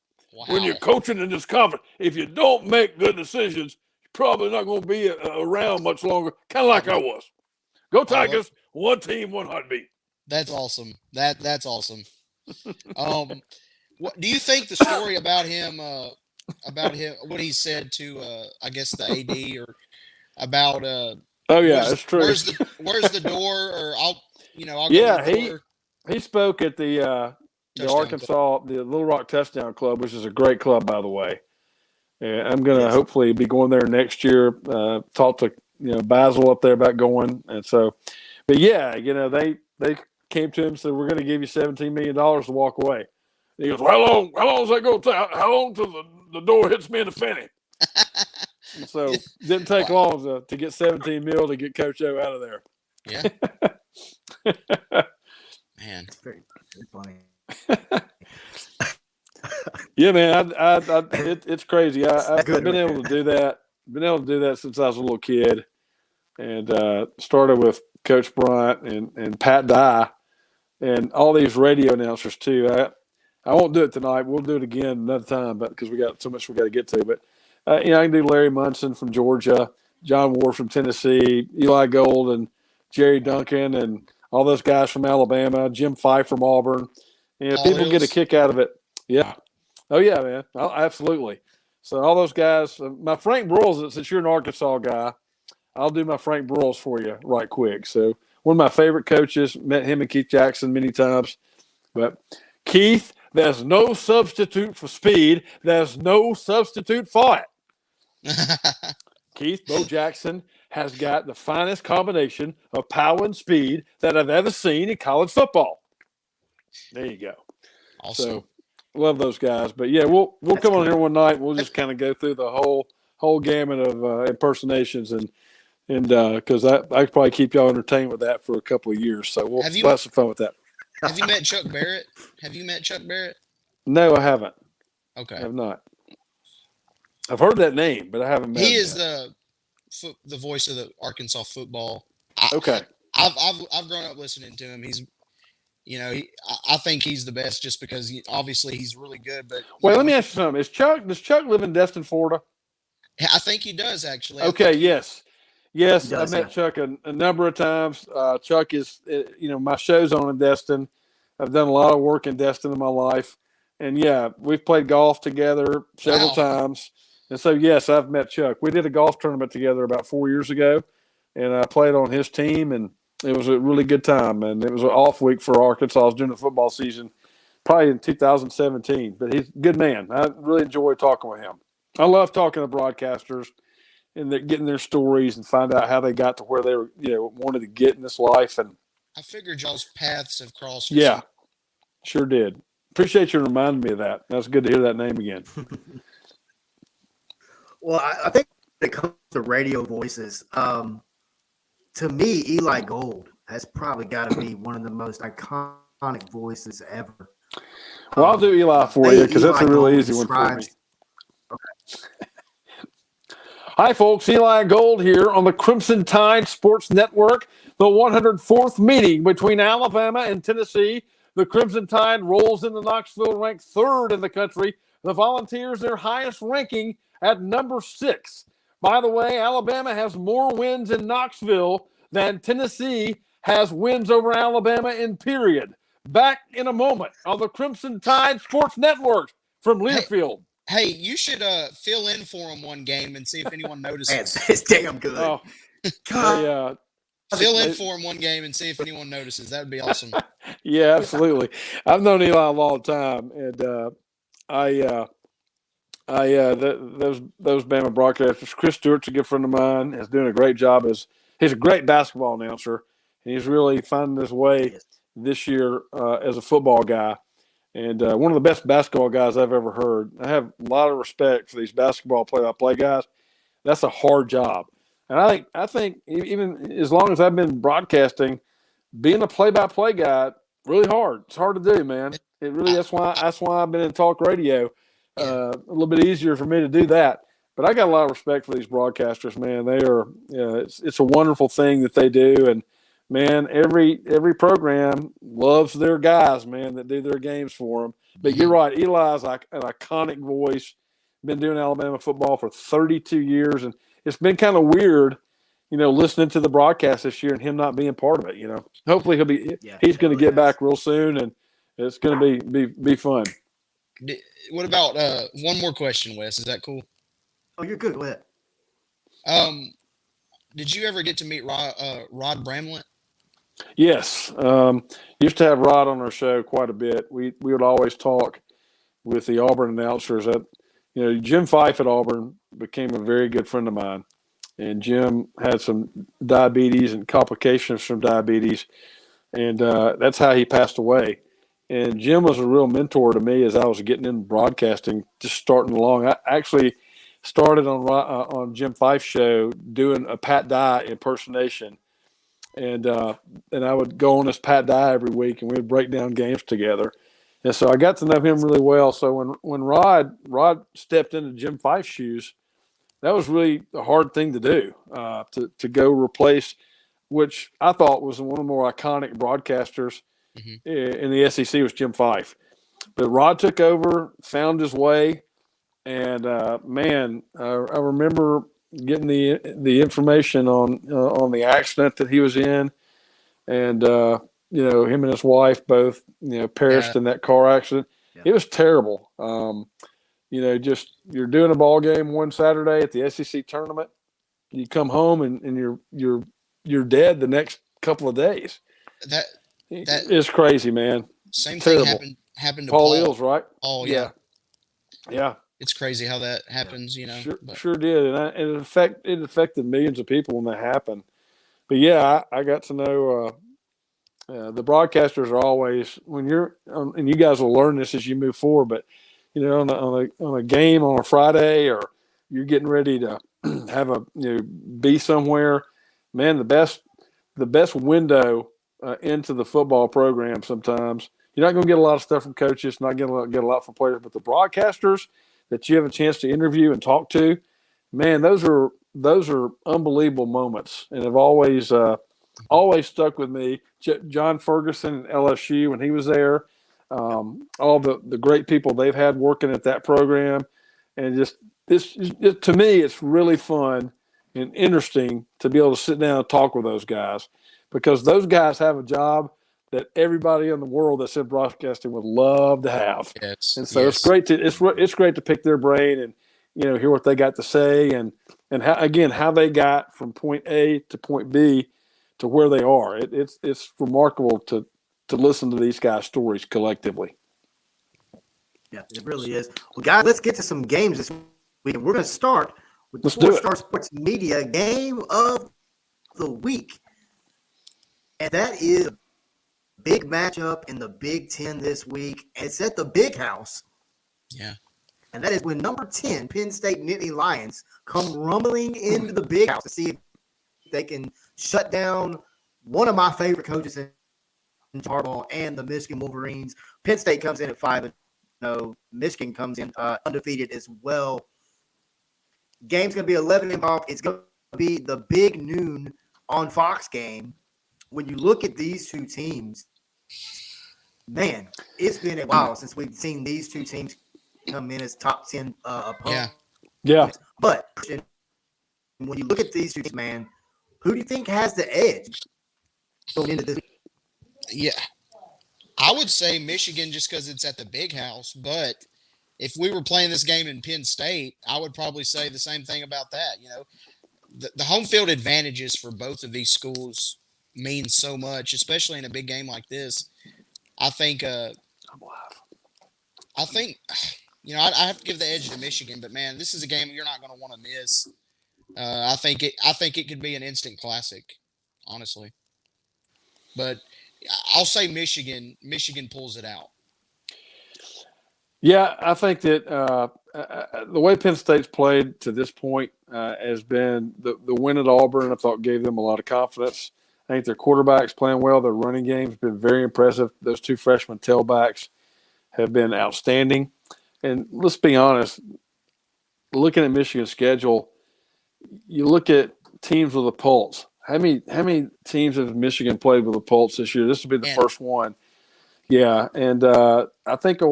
when you're coaching in this conference. If you don't make good decisions, you're probably not going to be around much longer. Kind of like I was. Go Tigers! One team, one heartbeat. That's awesome. That's awesome. What do you think the story about him, what he said to, I guess the AD or about, oh yeah, it's true. Where's the door? Or I'll go yeah, to the door. he spoke at the Arkansas, the Little Rock Touchdown Club, which is a great club, by the way. And I'm going to hopefully be going there next year. Talk to Basil up there about going, and so, but yeah, they came to him and said, we're going to give you $17 million to walk away. And he goes, well, how long is that going to take? How long till the door hits me in the fanny? And so it didn't take long to get $17 million to get Coach O out of there. Yeah. Man. It's very funny. Yeah, man, it's crazy. I've been able to do that. Been able to do that since I was a little kid, and started with Coach Bryant and Pat Dye and all these radio announcers too. I won't do it tonight. We'll do it again another time, but because we got so much we got to get to. But I can do Larry Munson from Georgia, John Ward from Tennessee, Eli Gold and Jerry Duncan, and all those guys from Alabama, Jim Fife from Auburn. People get a kick out of it. Yeah. Oh yeah, man. Absolutely. So all those guys, my Frank Broyles, since you're an Arkansas guy, I'll do my Frank Broyles for you right quick. So one of my favorite coaches, met him and Keith Jackson many times. But Keith, there's no substitute for speed. There's no substitute for it. Keith, Bo Jackson has got the finest combination of power and speed that I've ever seen in college football. There you go. Awesome. So love those guys. But yeah, we'll come on here one night. We'll just kind of go through the whole gamut of impersonations and because I could probably keep y'all entertained with that for a couple of years. So we'll have some fun with that. Have you met Chuck Barrett? No, I haven't. Okay. I have not. I've heard that name, but I haven't met him. He is the voice of the Arkansas football. Okay. I've grown up listening to him. He's, I think he's the best just because obviously he's really good. But wait, let me ask you something. Does Chuck live in Destin, Florida? I think he does actually. Okay. Yes. I met Chuck a number of times. Chuck is, my show's on in Destin. I've done a lot of work in Destin in my life, and yeah, we've played golf together several times. And so, yes, I've met Chuck. We did a golf tournament together about 4 years ago, and I played on his team, and it was a really good time. And it was an off week for Arkansas during the football season, probably in 2017. But he's a good man. I really enjoy talking with him. I love talking to broadcasters and getting their stories and find out how they got to where they were, wanted to get in this life. And I figured y'all's paths have crossed. Yeah, sure did. Appreciate you reminding me of that. That's good to hear that name again. Well, I think when it comes to radio voices, to me, Eli Gold has probably got to be one of the most iconic voices ever. Well, I'll do Eli for you because that's a really easy one for me. Okay. Hi, folks. Eli Gold here on the Crimson Tide Sports Network. The 104th meeting between Alabama and Tennessee. The Crimson Tide rolls into Knoxville, ranked third in the country. The Volunteers, their highest ranking, at number 6. By the way, Alabama has more wins in Knoxville than Tennessee has wins over Alabama in period. Back in a moment on the Crimson Tide Sports Network from Learfield. Hey, you should fill in for them one game and see if anyone Man, notices. it's damn good. Oh, God. Fill in for them one game and see if anyone notices. That would be awesome. Yeah, absolutely. I've known Eli a long time, and those Bama broadcasters. Chris Stewart's a good friend of mine. Is doing a great job he's a great basketball announcer, and he's really finding his way this year as a football guy, and one of the best basketball guys I've ever heard. I have a lot of respect for these basketball play-by-play guys. That's a hard job, and I think even as long as I've been broadcasting, being a play-by-play guy really hard. It's hard to do, man. It really that's why I've been in talk radio. A little bit easier for me to do that. But I got a lot of respect for these broadcasters, man. They are, it's a wonderful thing that they do, and man, every program loves their guys, man, that do their games for them. But you're right, Eli's like an iconic voice. Been doing Alabama football for 32 years, and it's been kind of weird, listening to the broadcast this year and him not being part of it. Hopefully he's going to get back real soon, and it's going to be fun. What about one more question, Wes? Is that cool? Oh, you're good. Go ahead. Did you ever get to meet Rod Bramlett? Yes. Used to have Rod on our show quite a bit. We would always talk with the Auburn announcers. Jim Fife at Auburn became a very good friend of mine. And Jim had some diabetes and complications from diabetes. And that's how he passed away. And Jim was a real mentor to me as I was getting into broadcasting, just starting along. I actually started on Jim Fife's show doing a Pat Dye impersonation, and I would go on this Pat Dye every week, and we would break down games together. And so I got to know him really well. So when Rod stepped into Jim Fife's shoes, that was really a hard thing to do, to go replace, which I thought was one of the more iconic broadcasters in the SEC was Jim Fife. But Rod took over, found his way, and man, I remember getting the information on the accident that he was in, and him and his wife both perished in that car accident. Yeah. It was terrible. Just you're doing a ball game one Saturday at the SEC tournament, you come home and you're dead the next couple of days. That is crazy, man. Same Terrible. thing happened to Paul Eels, right? Oh yeah. It's crazy how that happens, Sure did, and it affected millions of people when that happened. But yeah, I got to know the broadcasters are always and you guys will learn this as you move forward. But on a game on a Friday, or you're getting ready to have be somewhere, man, the best window into the football program. Sometimes you're not going to get a lot of stuff from coaches, not going to get a lot from players, but the broadcasters that you have a chance to interview and talk to, man, those are unbelievable moments, and have always stuck with me. John Ferguson at LSU when he was there, all the great people they've had working at that program, and just to me, it's really fun and interesting to be able to sit down and talk with those guys, because those guys have a job that everybody in the world that's in broadcasting would love to have. Yes. And so it's great to pick their brain and hear what they got to say, and how they got from point A to point B to where they are. It's remarkable to listen to these guys' stories collectively. Yeah, it really is. Well, guys, let's get to some games this week. We're going to start with the Let's do it. 4-Star Sports Media Game of the Week. And that is a big matchup in the Big Ten this week. And it's at the Big House. Yeah. And that is when number 10, Penn State Nittany Lions, come rumbling into the Big House to see if they can shut down one of my favorite coaches in Harbaugh and the Michigan Wolverines. Penn State comes in at 5-0. Michigan comes in undefeated as well. Game's going to be 11 involved. It's going to be the big noon on Fox game. When you look at these two teams, man, it's been a while since we've seen these two teams come in as top 10 opponents. Yeah. But when you look at these two teams, man, Who do you think has the edge going into this? Yeah, I would say Michigan just because it's at the big house. But if we were playing this game in Penn State, I would probably say the same thing about that. The home field advantages for both of these schools mean so much, especially in a big game like this. I think. I think. I have to give the edge to Michigan, but man, this is a game you're not going to want to miss. I think it could be an instant classic, honestly. But I'll say Michigan. Michigan pulls it out. Yeah, I think that the way Penn State's played to this point has been the win at Auburn. I thought gave them a lot of confidence. I think their quarterback's playing well. Their running game's been very impressive. Those two freshman tailbacks have been outstanding. And let's be honest, looking at Michigan's schedule, you look at teams with a pulse. How many teams have Michigan played with a pulse this year? This will be the first one. Yeah, and I think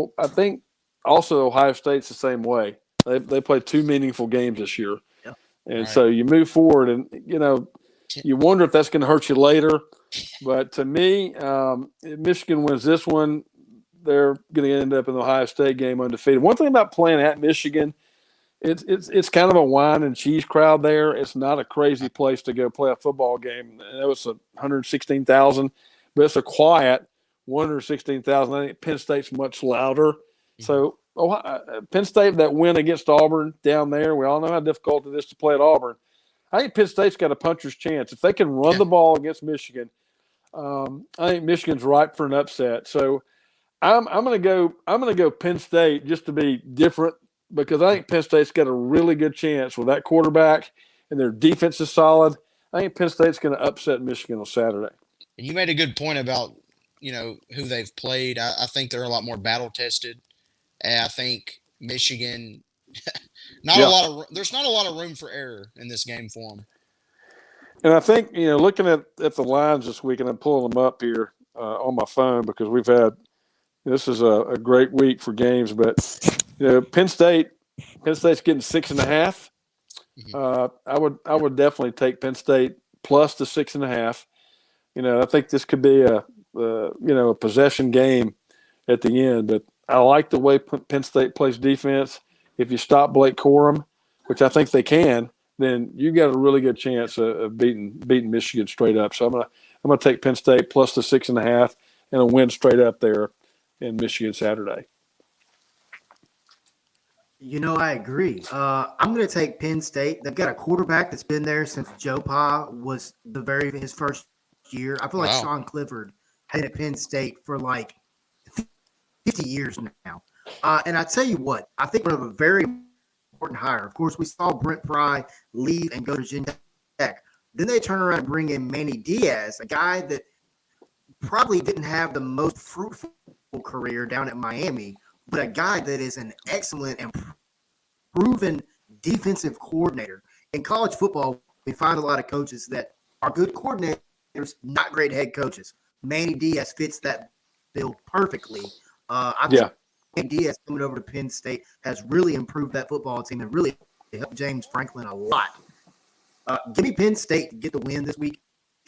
also Ohio State's the same way. They played 2 meaningful games this year. Yeah. And so you move forward and, you wonder if that's going to hurt you later. But to me, if Michigan wins this one, they're going to end up in the Ohio State game undefeated. One thing about playing at Michigan, it's kind of a wine and cheese crowd there. It's not a crazy place to go play a football game. I know it's 116,000, but it's a quiet 116,000. I think Penn State's much louder. So Penn State, that win against Auburn down there, we all know how difficult it is to play at Auburn. I think Penn State's got a puncher's chance. If they can run the ball against Michigan, I think Michigan's ripe for an upset. So I'm going to go Penn State just to be different because I think Penn State's got a really good chance with that quarterback and their defense is solid. I think Penn State's going to upset Michigan on Saturday. And you made a good point about who they've played. I think they're a lot more battle tested. And I think Michigan, there's not a lot of room for error in this game for them. And I think, looking at the lines this week, and I'm pulling them up here on my phone because this is a great week for games, but, Penn State's getting 6.5. I would definitely take Penn State plus the 6.5. I think this could be a possession game at the end, but I like the way Penn State plays defense. If you stop Blake Corum, which I think they can, then you got a really good chance of beating Michigan straight up. So I'm gonna take Penn State plus the 6.5 and a win straight up there in Michigan Saturday. I agree. I'm going to take Penn State. They've got a quarterback that's been there since Joe Pa was his first year. I feel like Sean Clifford had at Penn State for like 50 years now. And I tell you what, I think we're a very important hire. Of course, we saw Brent Pry leave and go to Virginia Tech. Then they turn around and bring in Manny Diaz, a guy that probably didn't have the most fruitful career down at Miami, but a guy that is an excellent and proven defensive coordinator. In college football, we find a lot of coaches that are good coordinators, not great head coaches. Manny Diaz fits that bill perfectly. I think Manny Diaz coming over to Penn State has really improved that football team and really helped James Franklin a lot. Give me Penn State to get the win this week.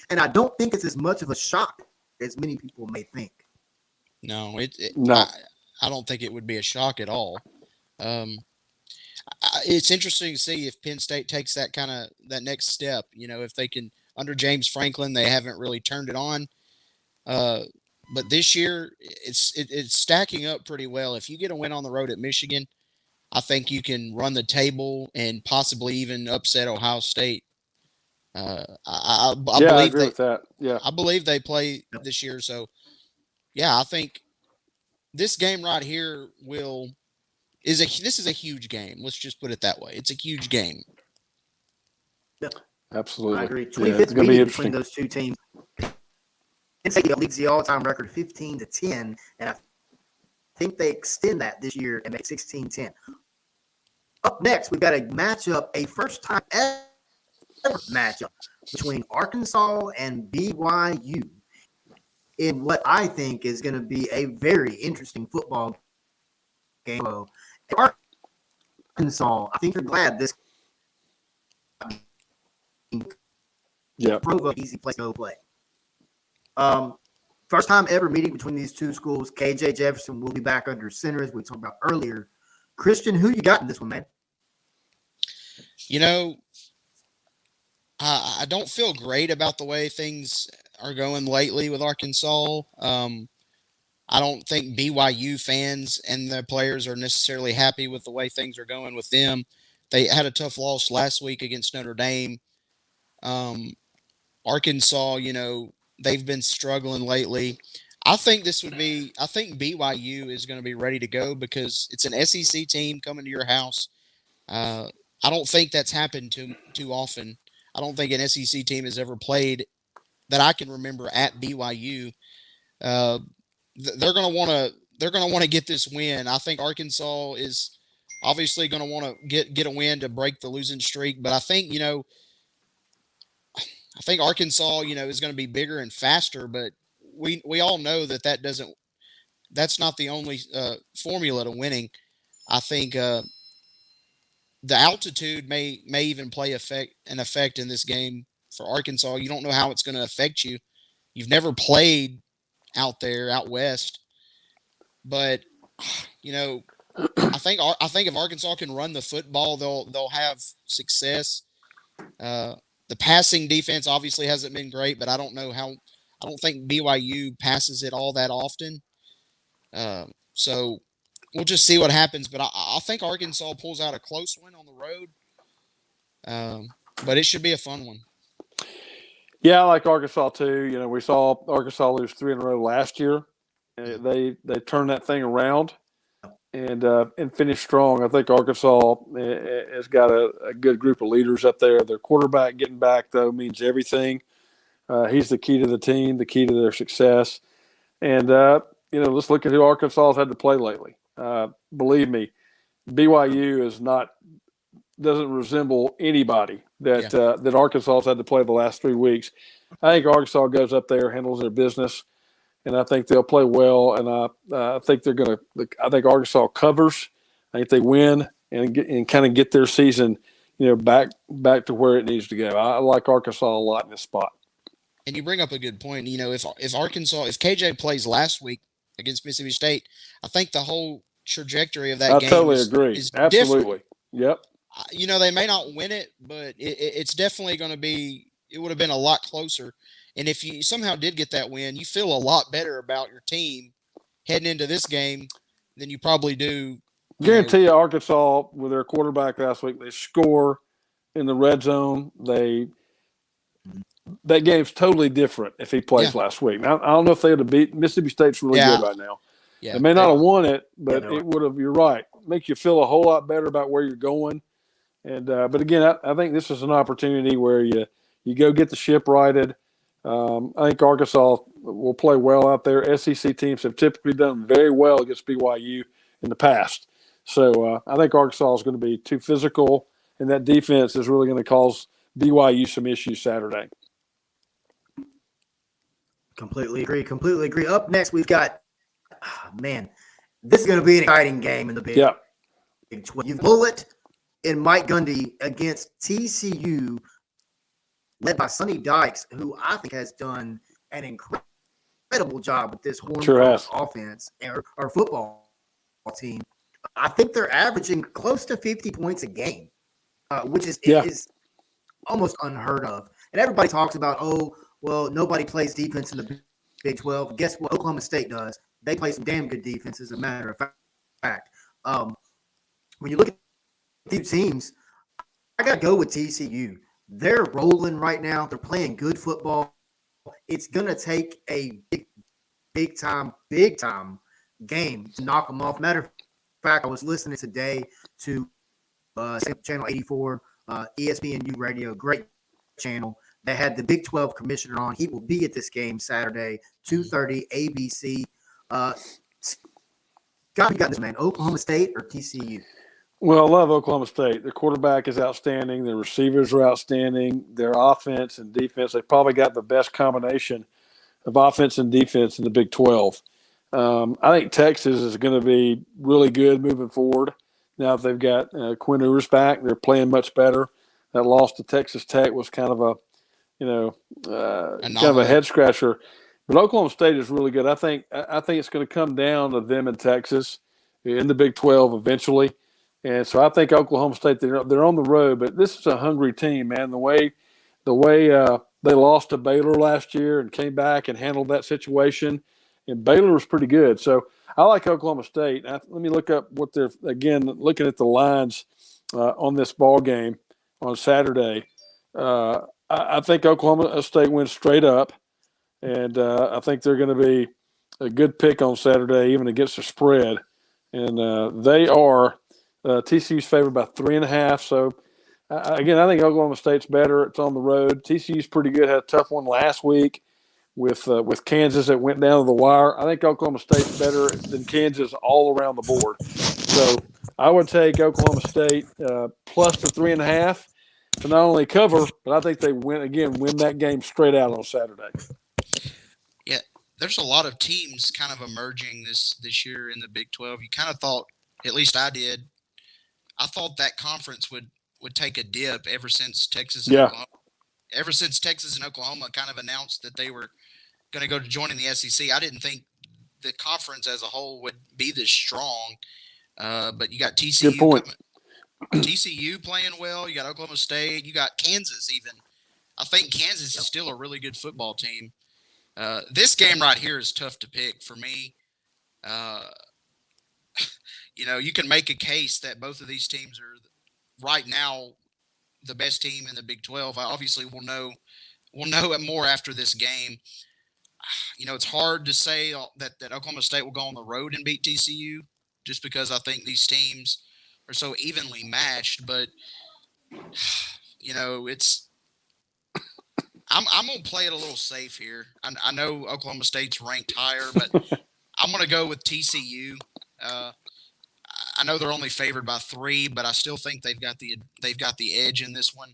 And I don't think it's as much of a shock as many people may think. No, no. I don't think it would be a shock at all. It's interesting to see if Penn State takes that next step. If they can, under James Franklin, they haven't really turned it on. But this year, it's stacking up pretty well. If you get a win on the road at Michigan, I think you can run the table and possibly even upset Ohio State. I agree with that. Yeah, I believe they play this year. So, I think this game right here this is a huge game. Let's just put it that way. It's a huge game. Yep. Absolutely. I agree. 25th meeting between those two teams. Penn State leads the all-time record 15-10, and I think they extend that this year and make 16-10. Up next, we've got a first-time ever matchup between Arkansas and BYU in what I think is going to be a very interesting football game. Arkansas, I think they're glad this Yeah. Provo, easy place to go play. First time ever meeting between these two schools. KJ Jefferson will be back under center, as we talked about earlier. Christian, who you got in this one, man? You know, I don't feel great about the way things are going lately with Arkansas. I don't think BYU fans and the players are necessarily happy with the way things are going with them. They had a tough loss last week against Notre Dame. Arkansas, they've been struggling lately. I think BYU is going to be ready to go because it's an SEC team coming to your house. I don't think that's happened too often. I don't think an SEC team has ever played that I can remember at BYU. They're going to want to get this win. I think Arkansas is obviously going to want to get a win to break the losing streak, but I think Arkansas, is going to be bigger and faster, but we all know that's not the only formula to winning. I think the altitude may even play an effect in this game for Arkansas. You don't know how it's going to affect you. You've never played out there, out west, but I think if Arkansas can run the football, they'll have success. The passing defense obviously hasn't been great, but I don't think BYU passes it all that often. So we'll just see what happens. But I think Arkansas pulls out a close win on the road. But it should be a fun one. Yeah, I like Arkansas too. We saw Arkansas lose 3 in a row last year. They turned that thing around and finished strong. I think Arkansas has got a good group of leaders up there. Their quarterback getting back, though, means everything. He's the key to the team, the key to their success. And, let's look at who Arkansas has had to play lately. Believe me, BYU doesn't resemble anybody that Arkansas has had to play the last 3 weeks. I think Arkansas goes up there, handles their business, and I think they'll play well. And I think I think Arkansas covers. I think they win and kind of get their season, back to where it needs to go. I like Arkansas a lot in this spot. And you bring up a good point. If KJ plays last week against Mississippi State, I think the whole trajectory of that game totally agree. Is absolutely. Different. Yep. They may not win it, but it's definitely going to be. It would have been a lot closer. And if you somehow did get that win, you feel a lot better about your team heading into this game than you probably do. Guarantee you, Arkansas, with their quarterback last week, they score in the red zone. That game's totally different if he plays last week. Now, I don't know if they would have beat Mississippi State's really good right now. Yeah, they may not have won it, but it would have. You're right. Makes you feel a whole lot better about where you're going. And but again, I think this is an opportunity where you go get the ship righted. I think Arkansas will play well out there. SEC teams have typically done very well against BYU in the past. So I think Arkansas is going to be too physical, and that defense is really going to cause BYU some issues Saturday. Completely agree. Up next, we've got, this is going to be an exciting game in the Big 12. You've Bullet and Mike Gundy against TCU, led by Sonny Dykes, who I think has done an incredible job with this Horned Frogs offense or football team. I think they're averaging close to 50 points a game, which is almost unheard of. And everybody talks about, nobody plays defense in the Big 12. Guess what Oklahoma State does? They play some damn good defense, as a matter of fact. When you look at these teams, I got to go with TCU. They're rolling right now. They're playing good football. It's going to take a big time game to knock them off. Matter of fact, I was listening today to Channel 84, ESPNU Radio, great channel. They had the Big 12 commissioner on. He will be at this game Saturday, 2:30 ABC. Scott, you got this, man. Oklahoma State or TCU? Well, I love Oklahoma State. Their quarterback is outstanding. Their receivers are outstanding. Their offense and defense, they probably got the best combination of offense and defense in the Big 12. I think Texas is going to be really good moving forward. Now that they've got Quinn Ewers back, they're playing much better. That loss to Texas Tech was kind of kind of a head scratcher. But Oklahoma State is really good. I think it's going to come down to them in Texas in the Big 12 eventually. And so I think Oklahoma State, they're on the road, but this is a hungry team, man. The way they lost to Baylor last year and came back and handled that situation, and Baylor was pretty good. So I like Oklahoma State. Let me look up what they're, again, looking at the lines on this ball game on Saturday. I think Oklahoma State wins straight up, and I think they're going to be a good pick on Saturday, even against the spread. And they are TCU's favored by 3.5. So, again, I think Oklahoma State's better. It's on the road. TCU's pretty good. Had a tough one last week with Kansas that went down to the wire. I think Oklahoma State's better than Kansas all around the board. So I would take Oklahoma State plus the 3.5 to not only cover, but I think they win that game straight out on Saturday. Yeah, there's a lot of teams kind of emerging this year in the Big 12. You kind of thought, at least I did, I thought that conference would take a dip ever since Texas and Oklahoma. Ever since Texas and Oklahoma kind of announced that they were going to go to joining the SEC, I didn't think the conference as a whole would be this strong. But you got TCU. Good point. TCU playing well. You got Oklahoma State. You got Kansas even. I think Kansas is still a really good football team. This game right here is tough to pick for me. You can make a case that both of these teams are right now the best team in the Big 12. Obviously, we'll know it more after this game. It's hard to say that Oklahoma State will go on the road and beat TCU just because I think these teams are so evenly matched. But, it's – I'm going to play it a little safe here. I know Oklahoma State's ranked higher, but I'm going to go with TCU. I know they're only favored by 3, but I still think they've got the edge in this one.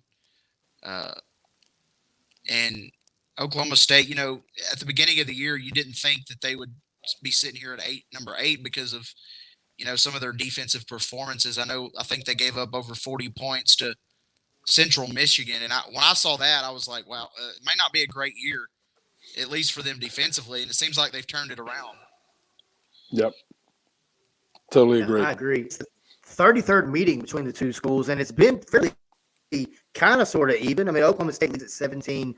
And Oklahoma State, at the beginning of the year, you didn't think that they would be sitting here at number 8 because of, some of their defensive performances. I think they gave up over 40 points to Central Michigan. And when I saw that, I was like, wow, it may not be a great year, at least for them defensively. And it seems like they've turned it around. Yep. Totally agree. I agree. It's the 33rd meeting between the two schools, and it's been fairly kind of sort of even. I mean, Oklahoma State leads at 17-13-2.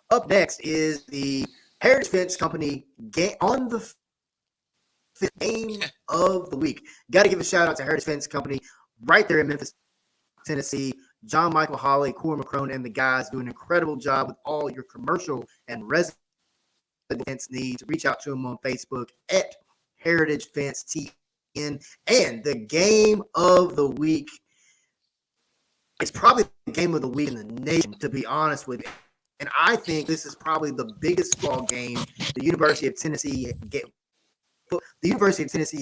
Up next is the Heritage Fence Company game on the game of the week. Got to give a shout out to Heritage Fence Company right there in Memphis, Tennessee. John Michael Hawley, Corey McCrone, and the guys do an incredible job with all your commercial and residential fence needs. Reach out to them on Facebook at Heritage Fence TN. And the game of the week is probably the game of the week in the nation, to be honest with you. And I think this is probably the biggest football game the University of Tennessee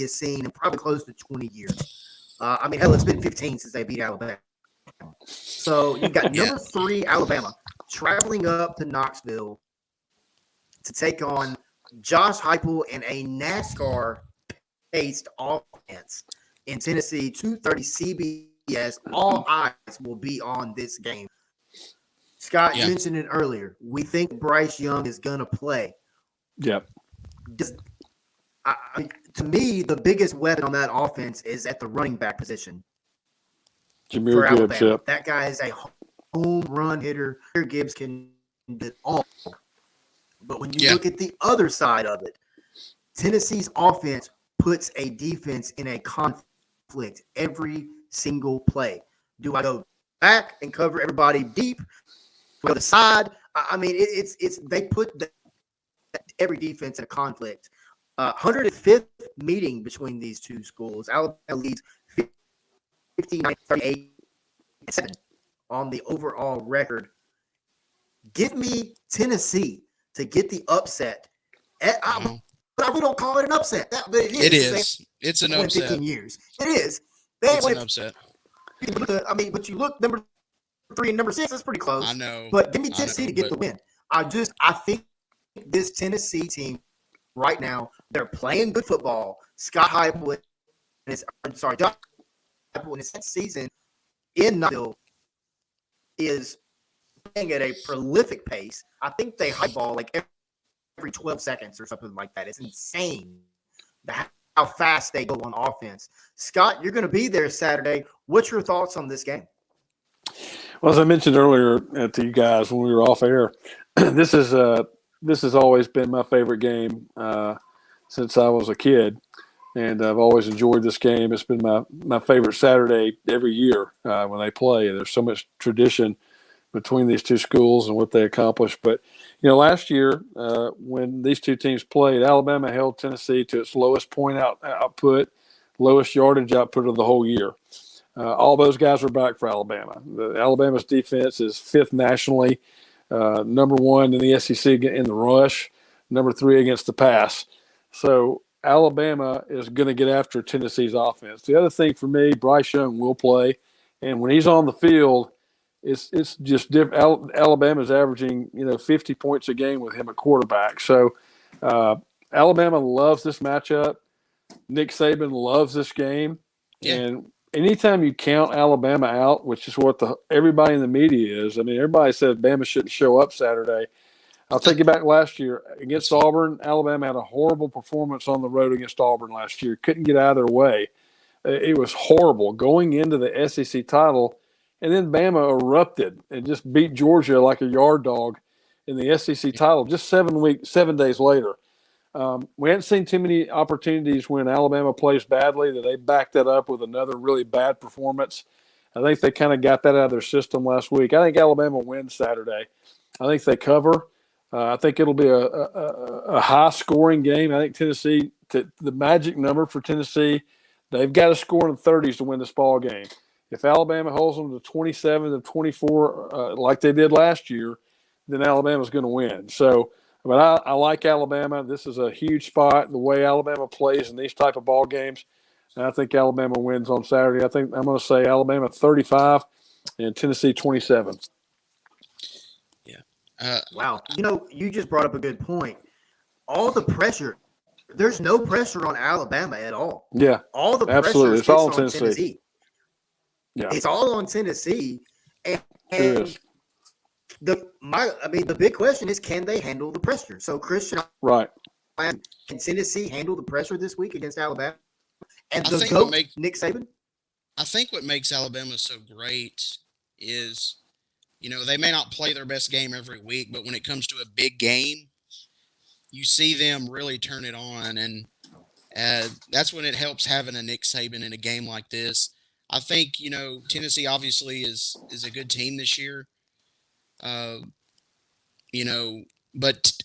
has seen in probably close to 20 years. Hell, it's been 15 since they beat Alabama. So you've got number 3 Alabama traveling up to Knoxville to take on Josh Heupel and a NASCAR-paced offense in Tennessee, 2:30 CBS. All eyes will be on this game. Scott, you mentioned it earlier. We think Bryce Young is going to play. Yep. To me, the biggest weapon on that offense is at the running back position. Jameer for Gibbs, Alabama. yep. That guy is a home run hitter. Gibbs can do it all. But when you look at the other side of it, Tennessee's offense puts a defense in a conflict every single play. Do I go back and cover everybody deep? Go to the side? They put every defense in a conflict. 105th meeting between these two schools. Alabama leads 59-38 on the overall record. Give me Tennessee to get the upset. But I really don't call it an upset. But it is. It's an upset. 15 years. It is. It's an upset. But you look number 3 and number 6. That's pretty close. I know. But give me Tennessee to get the win. I think this Tennessee team right now, they're playing good football. Scott Heupel Josh Heupel in his season in Knoxville is playing at a prolific pace. I think they high ball like every 12 seconds or something like that. It's insane how fast they go on offense. Scott, you're going to be there Saturday. What's your thoughts on this game? Well, as I mentioned earlier to you guys when we were off air, this has always been my favorite game since I was a kid, and I've always enjoyed this game. It's been my favorite Saturday every year when they play. There's so much tradition between these two schools and what they accomplish. But, last year when these two teams played, Alabama held Tennessee to its lowest point output, lowest yardage output of the whole year. All those guys are back for Alabama. Alabama's defense is fifth nationally, number one in the SEC in the rush, number 3 against the pass. So Alabama is going to get after Tennessee's offense. The other thing for me, Bryce Young will play, and when he's on the field, it's just different. Alabama's averaging 50 points a game with him at quarterback. So Alabama loves this matchup. Nick Saban loves this game, and anytime you count Alabama out, which is what everybody in the media is. I mean, everybody said Bama shouldn't show up Saturday. I'll take you back last year against Auburn. Alabama had a horrible performance on the road against Auburn last year. Couldn't get out of their way. It was horrible going into the SEC title, and then Bama erupted and just beat Georgia like a yard dog in the SEC title just 7 days later. We hadn't seen too many opportunities when Alabama plays badly that they backed that up with another really bad performance. I think they kind of got that out of their system last week. I think Alabama wins Saturday. I think they cover. I think it'll be a high-scoring game. I think Tennessee, the magic number for Tennessee, they've got to score in the 30s to win this ball game. If Alabama holds them to 27 to 24 like they did last year, then Alabama's going to win. So, but I like Alabama. This is a huge spot, the way Alabama plays in these type of ball games. And I think Alabama wins on Saturday. I think I'm going to say Alabama 35 and Tennessee 27. Yeah. Wow. You just brought up a good point. All the pressure, there's no pressure on Alabama at all. Yeah. All the absolutely. pressure It's all on Tennessee. Yeah. It's all on Tennessee. And It is. the big question is, can they handle the pressure? So, Christian, Right. can Tennessee handle the pressure this week against Alabama? And I the think GOAT, Nick Saban? I think what makes Alabama so great is, they may not play their best game every week, but when it comes to a big game, you see them really turn it on. And that's when it helps having a Nick Saban in a game like this. I think, Tennessee obviously is a good team this year. But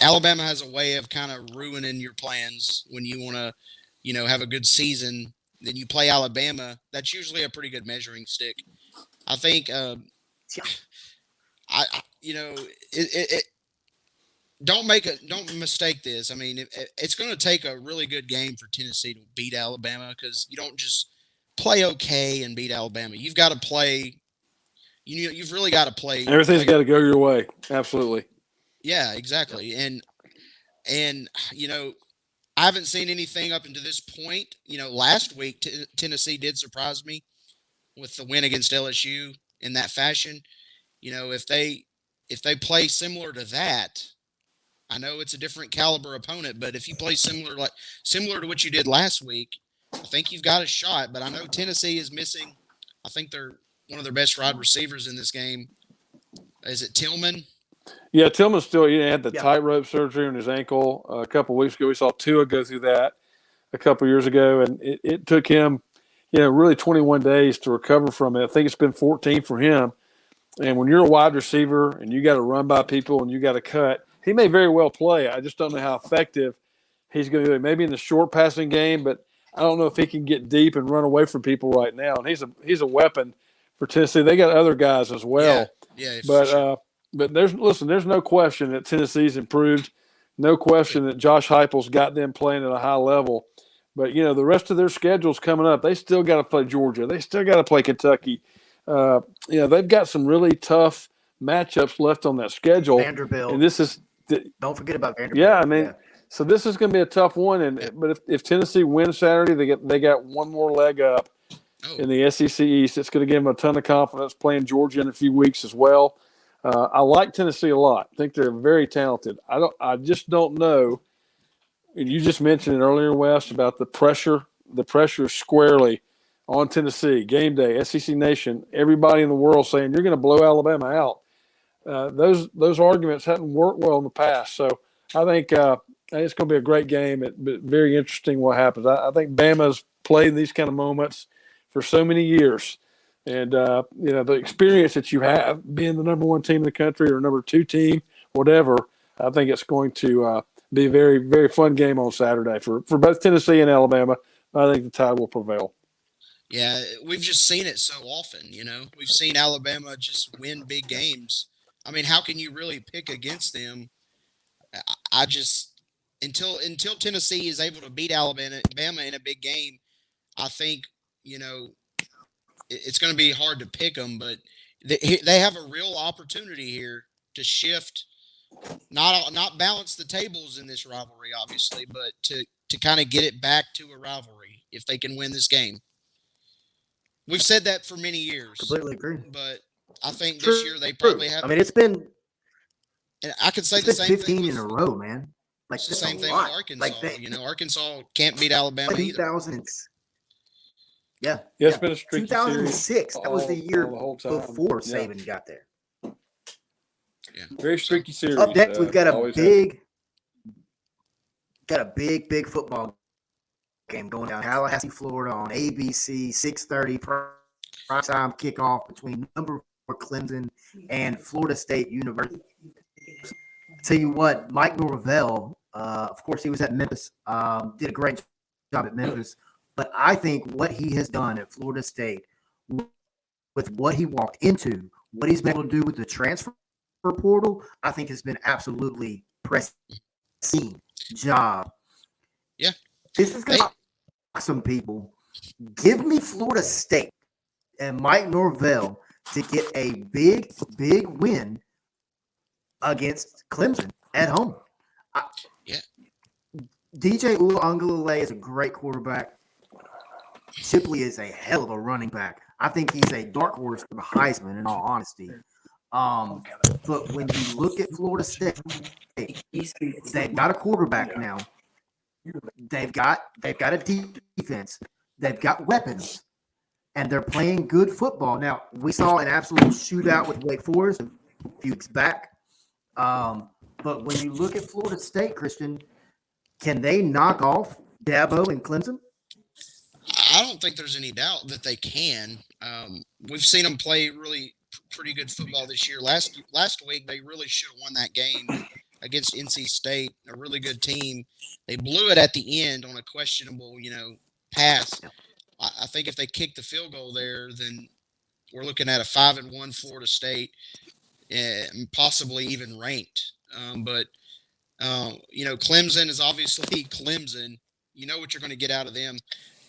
Alabama has a way of kind of ruining your plans when you want to, have a good season. Then you play Alabama. That's usually a pretty good measuring stick. I think, don't mistake this. I mean, it's going to take a really good game for Tennessee to beat Alabama, because you don't just play okay and beat Alabama. You've got to play. You've really got to play. Everything's got to go your way. Absolutely. Yeah, exactly. And I haven't seen anything up until this point. Last week Tennessee did surprise me with the win against LSU in that fashion. If they play similar to that, I know it's a different caliber opponent, but if you play similar to what you did last week, I think you've got a shot. But I know Tennessee is missing. I think they're one of their best wide receivers in this game. Is it Tillman? Yeah, Tillman still had the tightrope surgery on his ankle a couple of weeks ago. We saw Tua go through that a couple of years ago, and it took him, really 21 days to recover from it. I think it's been 14 for him. And when you're a wide receiver and you got to run by people and you got to cut, he may very well play. I just don't know how effective he's going to be. Maybe in the short passing game, but I don't know if he can get deep and run away from people right now. And he's a weapon for Tennessee. They got other guys as well. Yeah. But there's no question that Tennessee's improved. No question that Josh Heupel's got them playing at a high level. But, the rest of their schedule's coming up. They still got to play Georgia. They still got to play Kentucky. They've got some really tough matchups left on that schedule. Vanderbilt. And this is don't forget about Vanderbilt. Yeah, so this is going to be a tough one. But if Tennessee wins Saturday, they got one more leg up. in the SEC East. It's going to give them a ton of confidence playing Georgia in a few weeks as well. I like Tennessee a lot. I think they're very talented. I just don't know. And you just mentioned it earlier, Wes, about the pressure. The pressure squarely on Tennessee. Game day, SEC Nation, everybody in the world saying you're going to blow Alabama out. Those arguments haven't worked well in the past. So I think it's going to be a great game. Very interesting what happens. I think Bama's played these kind of moments for so many years. And, the experience that you have being the number one team in the country or number two team, whatever, I think it's going to be a very, very fun game on Saturday for both Tennessee and Alabama. I think the Tide will prevail. Yeah, we've just seen it so often, We've seen Alabama just win big games. I mean, how can you really pick against them? I just until Tennessee is able to beat Alabama in a big game, I think, it's going to be hard to pick them, but they have a real opportunity here to shift, not balance the tables in this rivalry, obviously, but to kind of get it back to a rivalry if they can win this game. We've said that for many years. Completely agree. But I think this year they probably have. I mean, it's been. And I could say the same 15 thing. In a row, man. Like the same thing with Arkansas. Arkansas can't beat Alabama either. 2000. Yeah. It's been a streaky 2006. Series that was the year the whole time. before Saban got there. Yeah. Very streaky series. Up next, we've got a big football game going down Tallahassee, Florida on ABC, 6:30 prime time kickoff between number 4 Clemson and Florida State University. Tell you what, Mike Norvell, of course, he was at Memphis, did a great job at Memphis. But I think what he has done at Florida State with what he walked into, what he's been able to do with the transfer portal, I think has been absolutely pristine job. Yeah. This is going to shock some people. Give me Florida State and Mike Norvell to get a big win against Clemson at home. DJ Uiagalelei is a great quarterback. Shipley is a hell of a running back. I think he's a dark horse for the Heisman, in all honesty. But when you look at Florida State, they've got a quarterback now. They've got a defense. They've got weapons, and they're playing good football. Now, we saw an absolute shootout with Wake Forest a few weeks back. But when you look at Florida State, Christian, can they knock off Dabo and Clemson? I don't think there's any doubt that they can. We've seen them play really pretty good football this year. Last week, they really should have won that game against NC State, a really good team. They blew it at the end on a questionable, pass. I think if they kick the field goal there, then we're looking at a 5-1 Florida State, and possibly even ranked. But Clemson is obviously Clemson. You know what you're going to get out of them.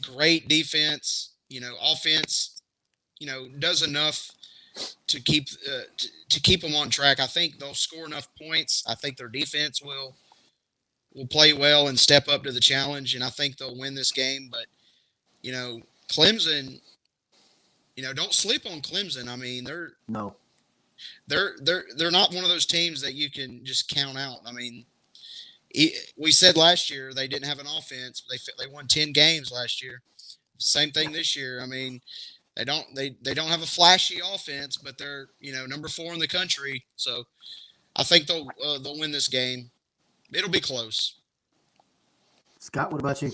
Great defense, offense, does enough to keep them on track. I think they'll score enough points. I think their defense will play well and step up to the challenge, and I think they'll win this game. But Clemson, don't sleep on Clemson. I mean, they're not one of those teams that you can just count out. I mean, we said last year they didn't have an offense. They won 10 games last year. Same thing this year. I mean, they don't have a flashy offense, but they're number 4 in the country. So I think they'll win this game. It'll be close. Scott, what about you?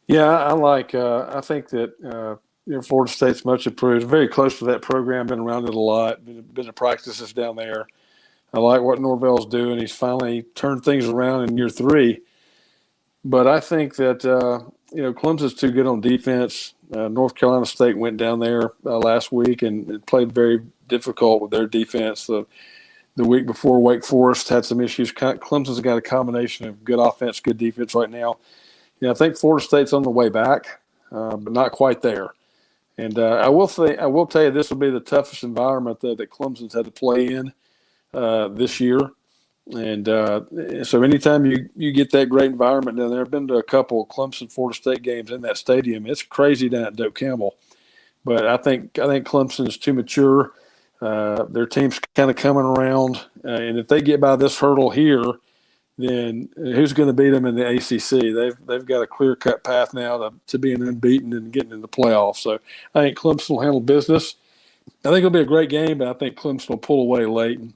Yeah, I think that Florida State's much improved. Very close to that program. Been around it a lot. Been to practices down there. I like what Norvell's doing. He's finally turned things around in year 3. But I think that, Clemson's too good on defense. North Carolina State went down there last week and played very difficult with their defense. The week before, Wake Forest had some issues. Clemson's got a combination of good offense, good defense right now. I think Florida State's on the way back, but not quite there. And I will tell you this will be the toughest environment that Clemson's had to play in this year. And so anytime you get that great environment down there, I've been to a couple of Clemson Florida State games in that stadium. It's crazy down at Doak Campbell. but I think Clemson is too mature. Their team's kind of coming around, and if they get by this hurdle here, then who's going to beat them in the ACC? They've got a clear-cut path now to being unbeaten and getting in the playoffs. So I think Clemson will handle business. I think it'll be a great game, but I think Clemson will pull away late and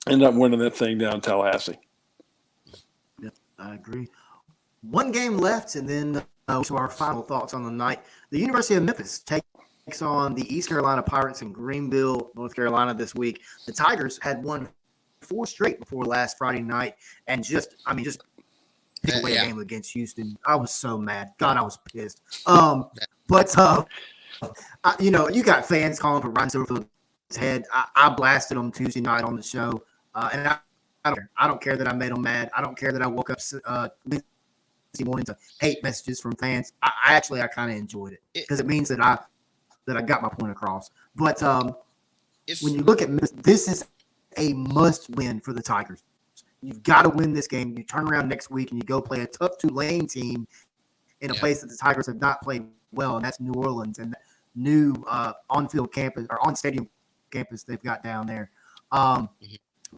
end up winning that thing down in Tallahassee. Yep, I agree. One game left, and then to our final thoughts on the night. The University of Memphis takes on the East Carolina Pirates in Greenville, North Carolina this week. The Tigers had won 4 straight before last Friday night, and just pick away a game against Houston. I was so mad. God, I was pissed. You got fans calling for Ryan Silverfield's head. I blasted them Tuesday night on the show, and I don't care. I don't care that I made them mad. I don't care that I woke up Wednesday morning to hate messages from fans. I kind of enjoyed it because it means that I got my point across. But when you look at this is a must-win for the Tigers. You've got to win this game. You turn around next week and you go play a tough Tulane team in a place that the Tigers have not played well, and that's New Orleans and new on-field campus or on-stadium campus they've got down there. But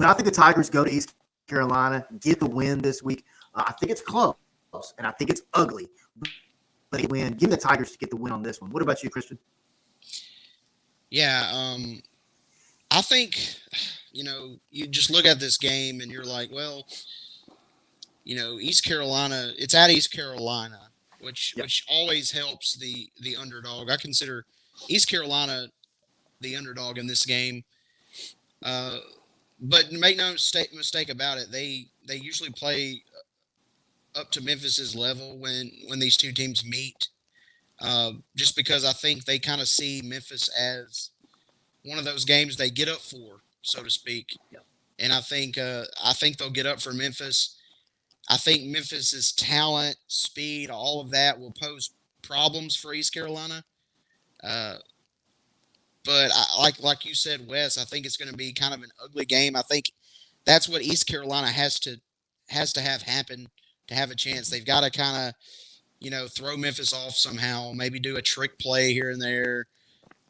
I think the Tigers go to East Carolina, get the win this week. I think it's close, and I think it's ugly. But they win. Give the Tigers to get the win on this one. What about you, Christian? Yeah, I think, you just look at this game and you're like, well, East Carolina, it's at East Carolina, which always helps the underdog. I consider East Carolina the underdog in this game. But make no mistake about it, they usually play up to Memphis's level when these two teams meet. Just because I think they kind of see Memphis as one of those games they get up for, so to speak. Yep. And I think they'll get up for Memphis. I think Memphis's talent, speed, all of that will pose problems for East Carolina. But like you said, Wes, I think it's going to be kind of an ugly game. I think that's what East Carolina has to have happen to have a chance. They've got to kind of, throw Memphis off somehow, maybe do a trick play here and there,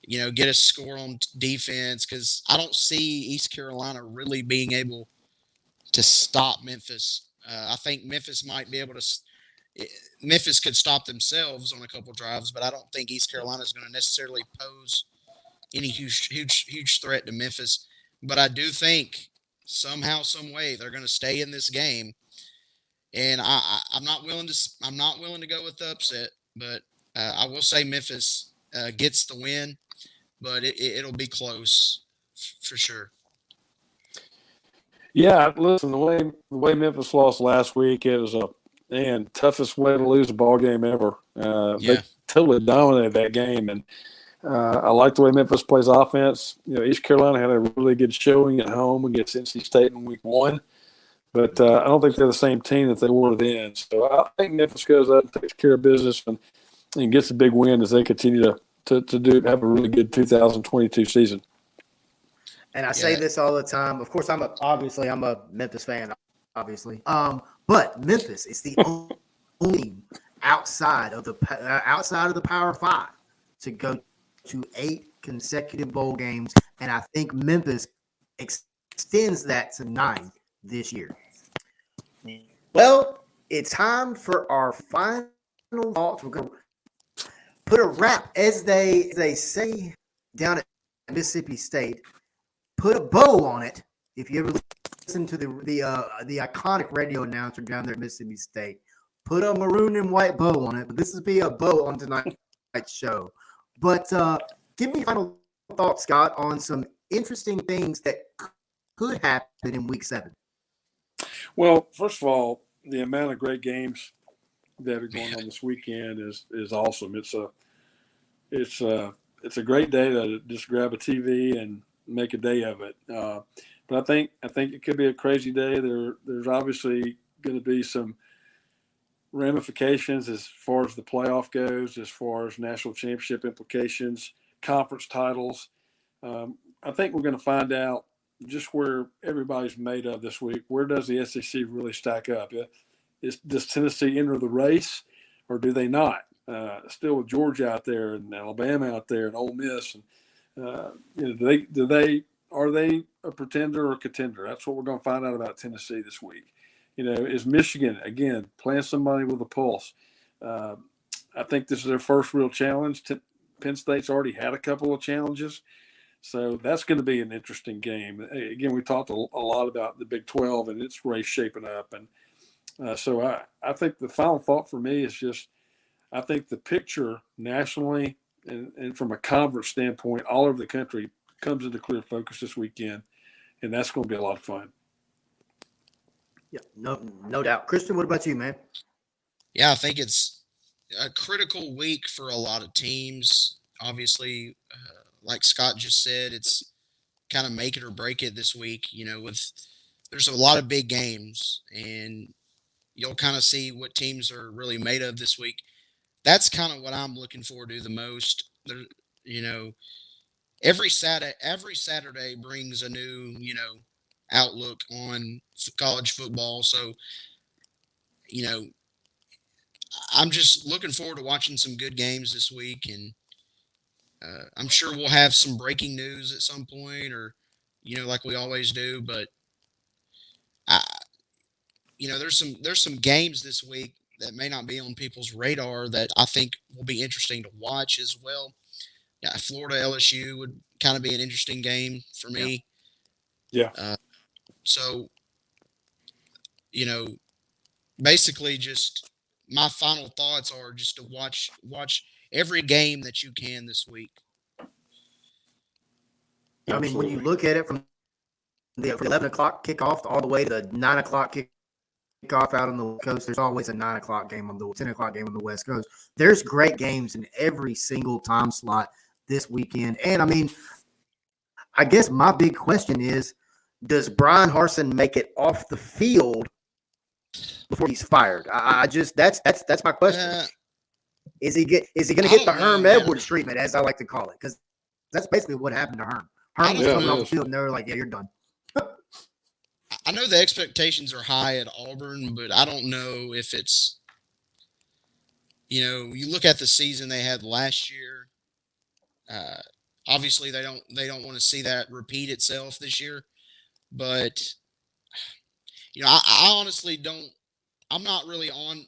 get a score on defense, because I don't see East Carolina really being able to stop Memphis. I think Memphis might be able to – Memphis could stop themselves on a couple drives, but I don't think East Carolina is going to necessarily pose any huge threat to Memphis. But I do think somehow, some way, they're going to stay in this game. And I'm not willing to go with the upset, but I will say Memphis gets the win, but it'll be close for sure. Yeah, listen, the way Memphis lost last week, it was toughest way to lose a ball game ever. They totally dominated that game, and I like the way Memphis plays offense. East Carolina had a really good showing at home against NC State in week 1. But I don't think they're the same team that they were then. So I think Memphis goes up and takes care of business and gets a big win as they continue to have a really good 2022 season. And I say this all the time. Of course, I'm a Memphis fan, obviously. But Memphis is the only team outside of the Power 5 to go to 8 consecutive bowl games, and I think Memphis extends that to 9 this year. Well, it's time for our final thoughts. We're going to put a wrap, as they say down at Mississippi State. Put a bow on it. If you ever listen to the iconic radio announcer down there at Mississippi State, put a maroon and white bow on it. But this will be a bow on tonight's show. But give me final thoughts, Scott, on some interesting things that could happen in Week 7. Well, first of all, the amount of great games that are going on this weekend is awesome. It's a great day to just grab a TV and make a day of it. But I think it could be a crazy day. There's obviously going to be some ramifications as far as the playoff goes, as far as national championship implications, conference titles. I think we're going to find out just where everybody's made of this week. Where does the SEC really stack up? Does Tennessee enter the race, or do they not? still with Georgia out there and Alabama out there and Ole Miss. And are they a pretender or a contender? That's what we're going to find out about Tennessee this week. Is Michigan, again, playing somebody with a pulse? I think this is their first real challenge. Penn State's already had a couple of challenges. So that's going to be an interesting game. Again, we talked a lot about the Big 12 and its race shaping up. And so I think the final thought for me is just I think the picture nationally and from a conference standpoint all over the country comes into clear focus this weekend, and that's going to be a lot of fun. Yeah, no doubt. Christian, what about you, man? Yeah, I think it's a critical week for a lot of teams. Obviously, like Scott just said, it's kind of make it or break it this week. There's a lot of big games, and you'll kind of see what teams are really made of this week. That's kind of what I'm looking forward to the most. Every Saturday brings a new, outlook on college football. So, I'm just looking forward to watching some good games this week, and I'm sure we'll have some breaking news at some point, or like we always do. But there's some games this week that may not be on people's radar that I think will be interesting to watch as well. Yeah, Florida LSU would kind of be an interesting game for me. Yeah. So, basically just my final thoughts are just to watch every game that you can this week. I mean, when you look at it from the 11 o'clock kickoff all the way to the 9 o'clock kickoff out on the coast, there's always a 9 o'clock game on the 10 o'clock game on the West Coast. There's great games in every single time slot this weekend. And I mean, I guess my big question is, does Brian Harsin make it off the field before he's fired? That's my question. Is he going to get the Herm Edwards treatment, as I like to call it? Because that's basically what happened to Herm. Herm was coming off the field, and they were like, "Yeah, you're done." I know the expectations are high at Auburn, but I don't know if it's. You look at the season they had last year. Obviously, they don't want to see that repeat itself this year, but I honestly don't. I'm not really on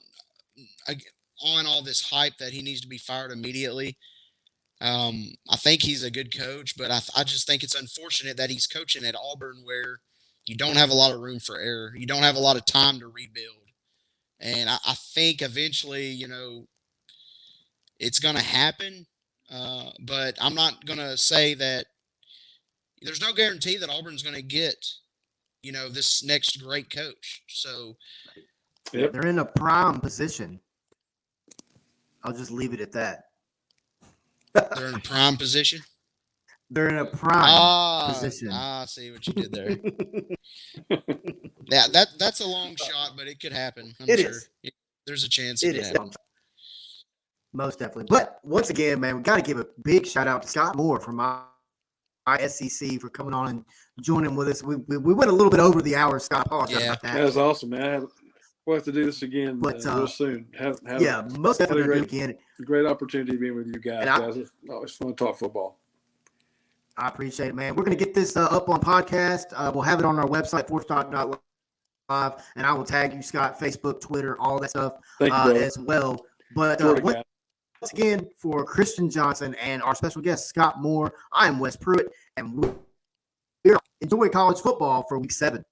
all this hype that he needs to be fired immediately. I think he's a good coach, but I just think it's unfortunate that he's coaching at Auburn where you don't have a lot of room for error. You don't have a lot of time to rebuild. And I think eventually, it's going to happen. But I'm not going to say that there's no guarantee that Auburn's going to get, this next great coach. So they're in a prime position. I'll just leave it at that. They're in a prime position? They're in a prime position. I see what you did there. Yeah, that's a long shot, but it could happen. I'm sure. There's a chance it could happen. Most definitely. But once again, man, we got to give a big shout out to Scott Moore from ITalkSEC for coming on and joining with us. We went a little bit over the hour, Scott. Apologize about that. That was awesome, man. We'll have to do this again real soon. Most definitely again. Great opportunity being with you guys. It's always fun to talk football. I appreciate it, man. We're going to get this up on podcast. We'll have it on our website, forcetalk.live, and I will tag you, Scott, Facebook, Twitter, all that stuff as well. But once again, for Christian Johnson and our special guest, Scott Moore, I am Wes Pruitt, and we're enjoying college football for Week 7.